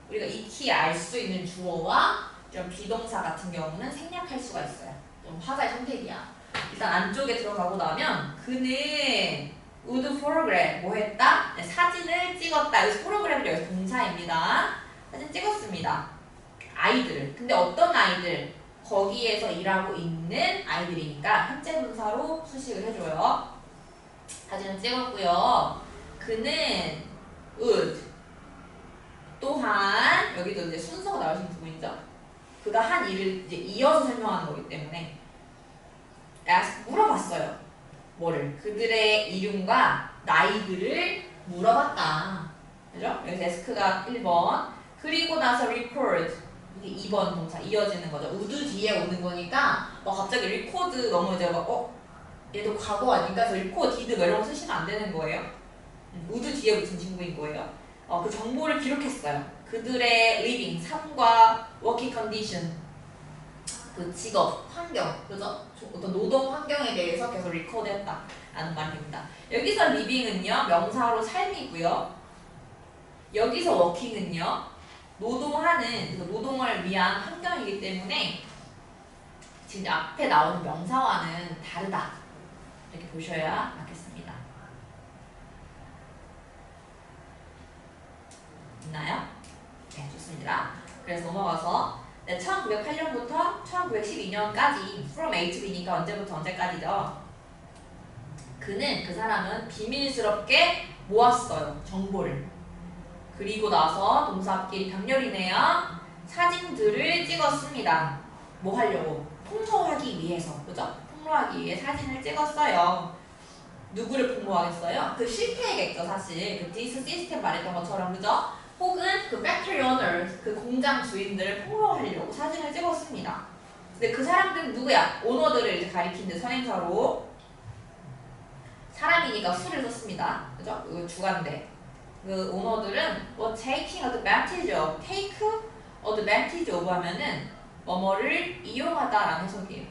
우리가 익히 알 수 있는 주어와 좀 비동사 같은 경우는 생략할 수가 있어요. 좀 화자의 선택이야. 일단 안쪽에 들어가고 나면 그는 would photograph 뭐 했다? 네, 사진을 찍었다. 여기서 photograph 여기서 동사입니다. 사진 찍었습니다. 아이들을. 근데 어떤 아이들? 거기에서 일하고 있는 아이들이니까 현재 분사로 수식을 해줘요. 사진을 찍었고요. 그는 would 또한 여기도 이제 순서가 나올 수 있는 부분이죠. 그가 한 일을 이제 이어서 설명하는 거기 때문에 물어봤어요. 뭐를? 그들의 이름과 나이들을 물어봤다. 그죠? 여기서 ask가 1번. 그리고 나서 record 이게 2번 동사 이어지는 거죠. would 뒤에 오는 거니까 갑자기 record 너무 이제 얘도 과거 아닌가 해서 record did 이런 거 쓰시면 안 되는 거예요. would 뒤에 붙은 친구인 거예요. 그 정보를 기록했어요. 그들의 living, 삶과 working condition, 그 직업, 환경, 그죠? 어떤 노동 환경에 대해서 계속 리코드했다 라는 말입니다. 여기서 living은요, 명사로 삶이고요. 여기서 working은요, 노동하는, 노동을 위한 환경이기 때문에 지금 앞에 나오는 명사와는 다르다. 이렇게 보셔야 맞겠습니다. 있나요? 네, 좋습니다. 그래서 넘어가서 1908년부터 1912년까지 from A to B니까 언제부터 언제까지죠? 그 사람은 비밀스럽게 모았어요. 정보를. 그리고 나서 동사끼리 병렬이네요. 사진들을 찍었습니다. 뭐 하려고? 폭로하기 위해서. 그죠? 폭로하기 위해 사진을 찍었어요. 누구를 폭로하겠어요? 그 실패겠죠, 사실. 그 디스 시스템 말했던 것처럼, 그죠? 혹은 그 factory owners, 그 공장 주인들을 폭로하려고 사진을 찍었습니다. 근데 그 사람들은 누구야? 오너들을 이제 가리키는 선행사로 사람이니까 수를 썼습니다. 그죠? 그 주관대. 그 오너들은 뭐 taking advantage of, take advantage of 하면은 뭐뭐를 이용하다라는 해석이에요.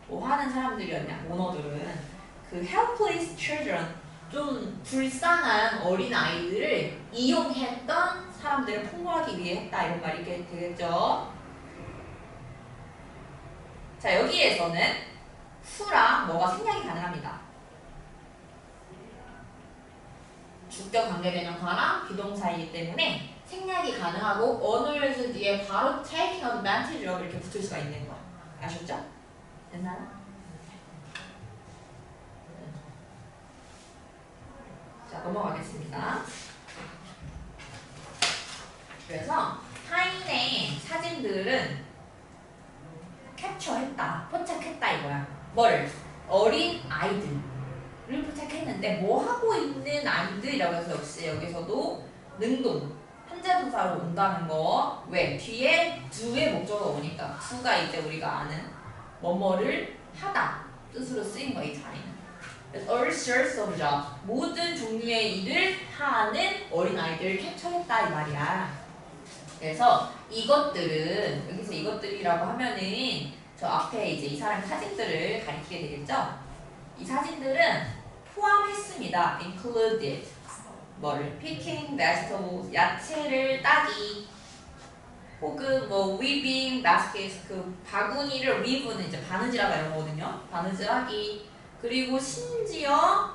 뭐 하는 사람들이었냐? 오너들은 그 helpless children, 좀 불쌍한 어린 아이들을 이용했던 사람들을 폭로하기 위해 했다 이런 말이 되겠죠. 자, 여기에서는 who랑 뭐가 생략이 가능합니다. 주격 관계대명사랑 비동사이기 때문에 생략이 가능하고 owners 뒤에 바로 taking advantage of 이렇게 붙을 수가 있는 거 아셨죠? 됐나요? 자, 넘어가겠습니다. 그래서 타인의 사진들은 캡처했다, 포착했다 이거야. 뭐를? 어린 아이들을 포착했는데 뭐 하고 있는 아이들이라고 해서 역시 여기서도 능동, 현재동사로 온다는 거. 왜? 뒤에 do의 목적어가 오니까 do가 이제 우리가 아는 뭐뭐를 하다 뜻으로 쓰인 거야 이 자리는. 그래서 all sorts of jobs, 모든 종류의 일을 하는 어린아이들을 캡처했다 이 말이야. 그래서 이것들은 여기서 이것들이라고 하면은 저 앞에 이제 이 사람 사진들을 가리키게 되겠죠? 이 사진들은 포함했습니다. included 뭐를 picking vegetables, 야채를 따기, 혹은 뭐 weaving baskets, 그 바구니를 weave는 이제 바느질하다 이런 거거든요. 바느질하기. 그리고 심지어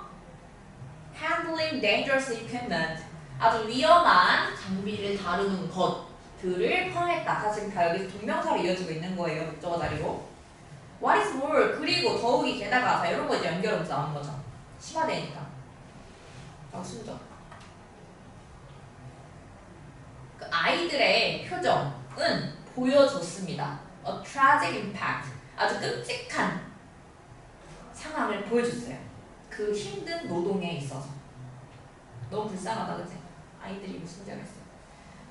handling dangerous equipment, 아주 위험한 장비를 다루는 것들을 포함했다. 사실 다 여기서 동명사로 이어지고 있는 거예요. 목적어 자리로. What is more, 그리고 더욱이 게다가 자 이런 거 이제 연결하면서 나오는 거죠. 심화되니까. 순정. 그 아이들의 표정은 보여줬습니다. A tragic impact, 아주 끔찍한 상황을 보여줬어요. 그 힘든 노동에 있어서. 너무 불쌍하다, 그치? 아이들이 무슨 죄가 있어요.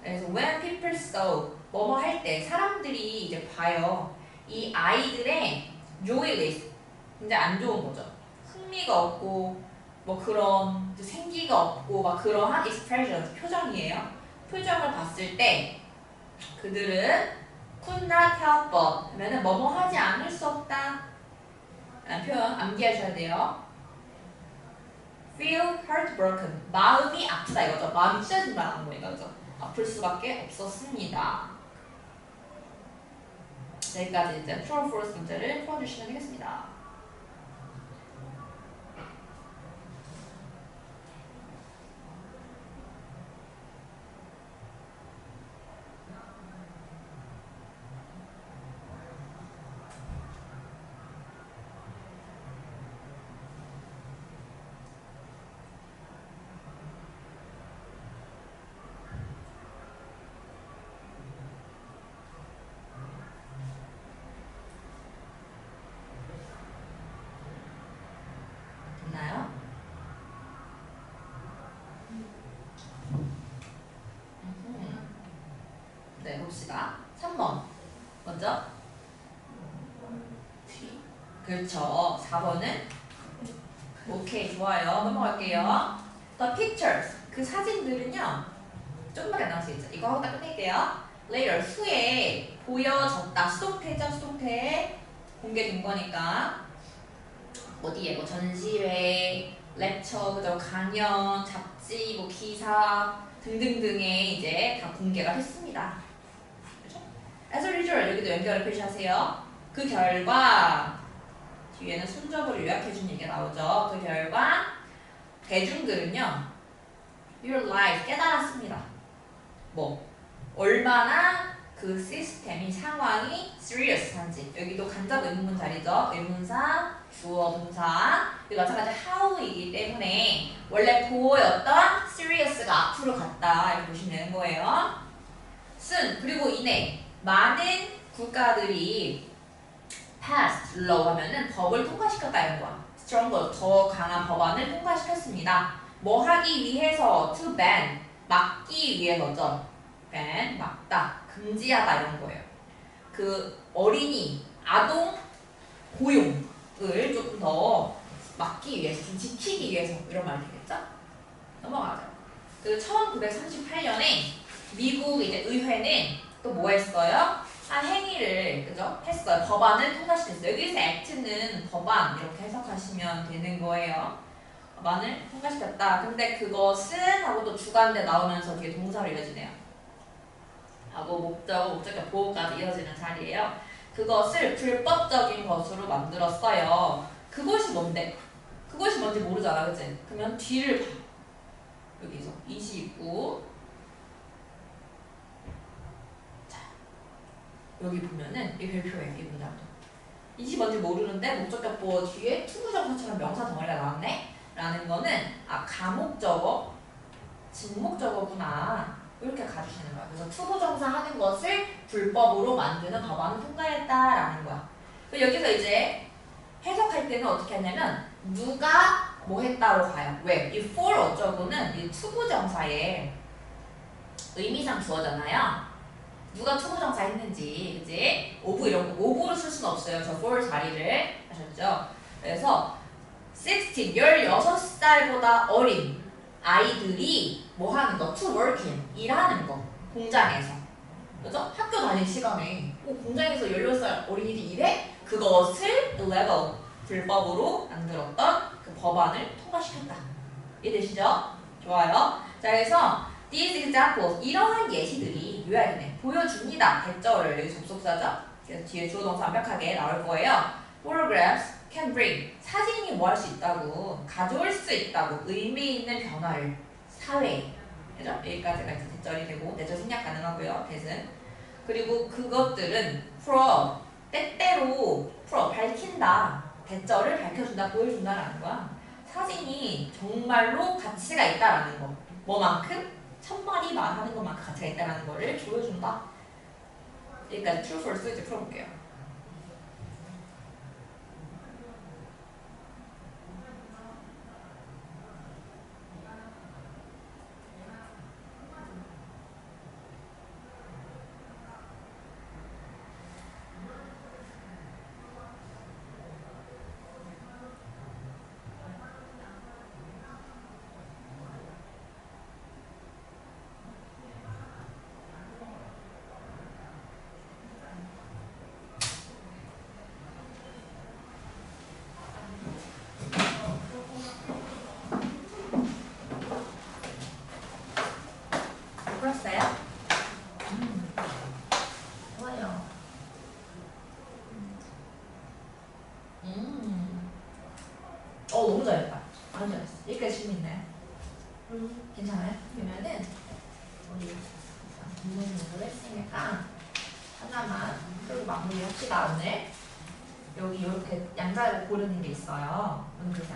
그래서 when people saw, 뭐뭐 할 때 사람들이 이제 봐요. 이 아이들의 joyless, 굉장히 안 좋은 거죠. 흥미가 없고 뭐 그런 생기가 없고 막 그러한 expression, 표정이에요. 표정을 봤을 때 그들은 could not help but 하면은 뭐뭐 하지 않을 수 없다 라는 표현 암기하셔야 돼요. feel heartbroken, 마음이 아프다 이거죠. 마음이 찢어진다는 거니까, 그죠? 아플 수밖에 없었습니다. 여기까지 이제 true or false 문제를 풀어주시면 되겠습니다. 네, 봅시다. 3번. 먼저. 그렇죠. 4번은. 오케이, 좋아요. 넘어갈게요. The pictures. 그 사진들은요. 조금밖에 안 남았어요. 이거 하고 딱 끝낼게요. Later, 후에 보여졌다. 수동태죠, 수동태. 공개된 거니까. 어디에? 뭐 전시회, 렉처, 그죠? 강연, 잡지, 뭐 기사 등등등에 이제 다 공개가 됐습니다. As a result, 여기도 연결을 표시하세요. 그 결과 뒤에는 순적으로 요약해준 얘기가 나오죠. 그 결과 대중들은요, your life 깨달았습니다. 뭐 얼마나 그 시스템이 상황이 serious한지. 여기도 간접 의문문 자리죠. 의문사, 주어, 동사. 그리고 마찬가지 how이기 때문에 원래 보였던 serious가 앞으로 갔다 이렇게 보시면 되는 거예요. soon, 그리고 이내 많은 국가들이 passed law 하면은 법을 통과시켰다 이런 거야. stronger, 더 강한 법안을 통과시켰습니다. 뭐 하기 위해서 to ban, 막기 위해서죠. 그러니까 막다, 금지하다 이런 거예요. 그 어린이, 아동 고용을 조금 더 막기 위해서, 좀 지키기 위해서 이런 말이 되겠죠? 넘어가죠. 그 1938년에 미국 이제 의회는 또 뭐 했어요? 한 행위를 그죠? 했어요. 법안을 통과시켰어요. 여기서 act는 법안 이렇게 해석하시면 되는 거예요. 법안을 통과시켰다. 근데 그것은 하고 또 주관대 나오면서 뒤에 동사로 이어지네요. 하고 목적 보호까지 이어지는 자리예요. 그것을 불법적인 것으로 만들었어요. 그것이 뭔데? 그것이 뭔지 모르잖아, 그치? 그러면 뒤를 봐. 여기서 29. 자, 여기 보면은 이 별표예요, 이 문장도. 이것이 뭔지 모르는데 목적격 보호 뒤에 투부정사처럼 명사 덩어리가 나왔네? 라는 거는 가목적어, 직목적어구나. 이렇게 가주시는 거야. 그래서 투부정사 하는 것을 불법으로 만드는 법안을 통과했다라는 거야. 여기서 이제 해석할 때는 어떻게 하냐면 누가 뭐 했다로 가요. 왜? 이 for 어쩌고는 이 투부정사의 의미상 주어잖아요. 누가 투부정사 했는지, 그지? of 이런 거 of로 쓸 수는 없어요. 저 for 자리를 하셨죠. 그래서 16살보다 어린 아이들이 뭐 하는 거? to working, 일하는 거. 공장에서. 그죠? 학교 다닐 시간에 공장에서 16살 어린이들이 일해? 그것을 illegal, 불법으로 만들었던 그 법안을 통과시켰다. 이해되시죠? 좋아요. 자, 그래서 these examples, 이러한 예시들이 요약이네. 보여줍니다. 대절을 여기 접속사죠? 그래서 뒤에 주어 동사 완벽하게 나올 거예요. photographs can bring, 사진이 뭐 할 수 있다고, 가져올 수 있다고, 의미 있는 변화를 사회에. 그죠? 여기까지가 이제 대절이 되고 대절 생략 가능하고요. 대신. 그리고 그것들은 prove, 때때로 prove, 밝힌다. 대절을 밝혀준다, 보여준다라는 거야. 사진이 정말로 가치가 있다라는 거. 뭐만큼? 1000마디 말하는 것만큼 가치가 있다라는 거를 보여준다. 여기까지 true false 이제 풀어볼게요. 풀었어요? 좋아요. 너무 잘했다. 아주 잘했어. 여기까지 질문 있나요? 괜찮아요? 그러면은 우리 공부를 했으니까 하나만 풀고 마무리합시다. 오늘 여기 이렇게 양자를 고르는 게 있어요. 오늘 그렇게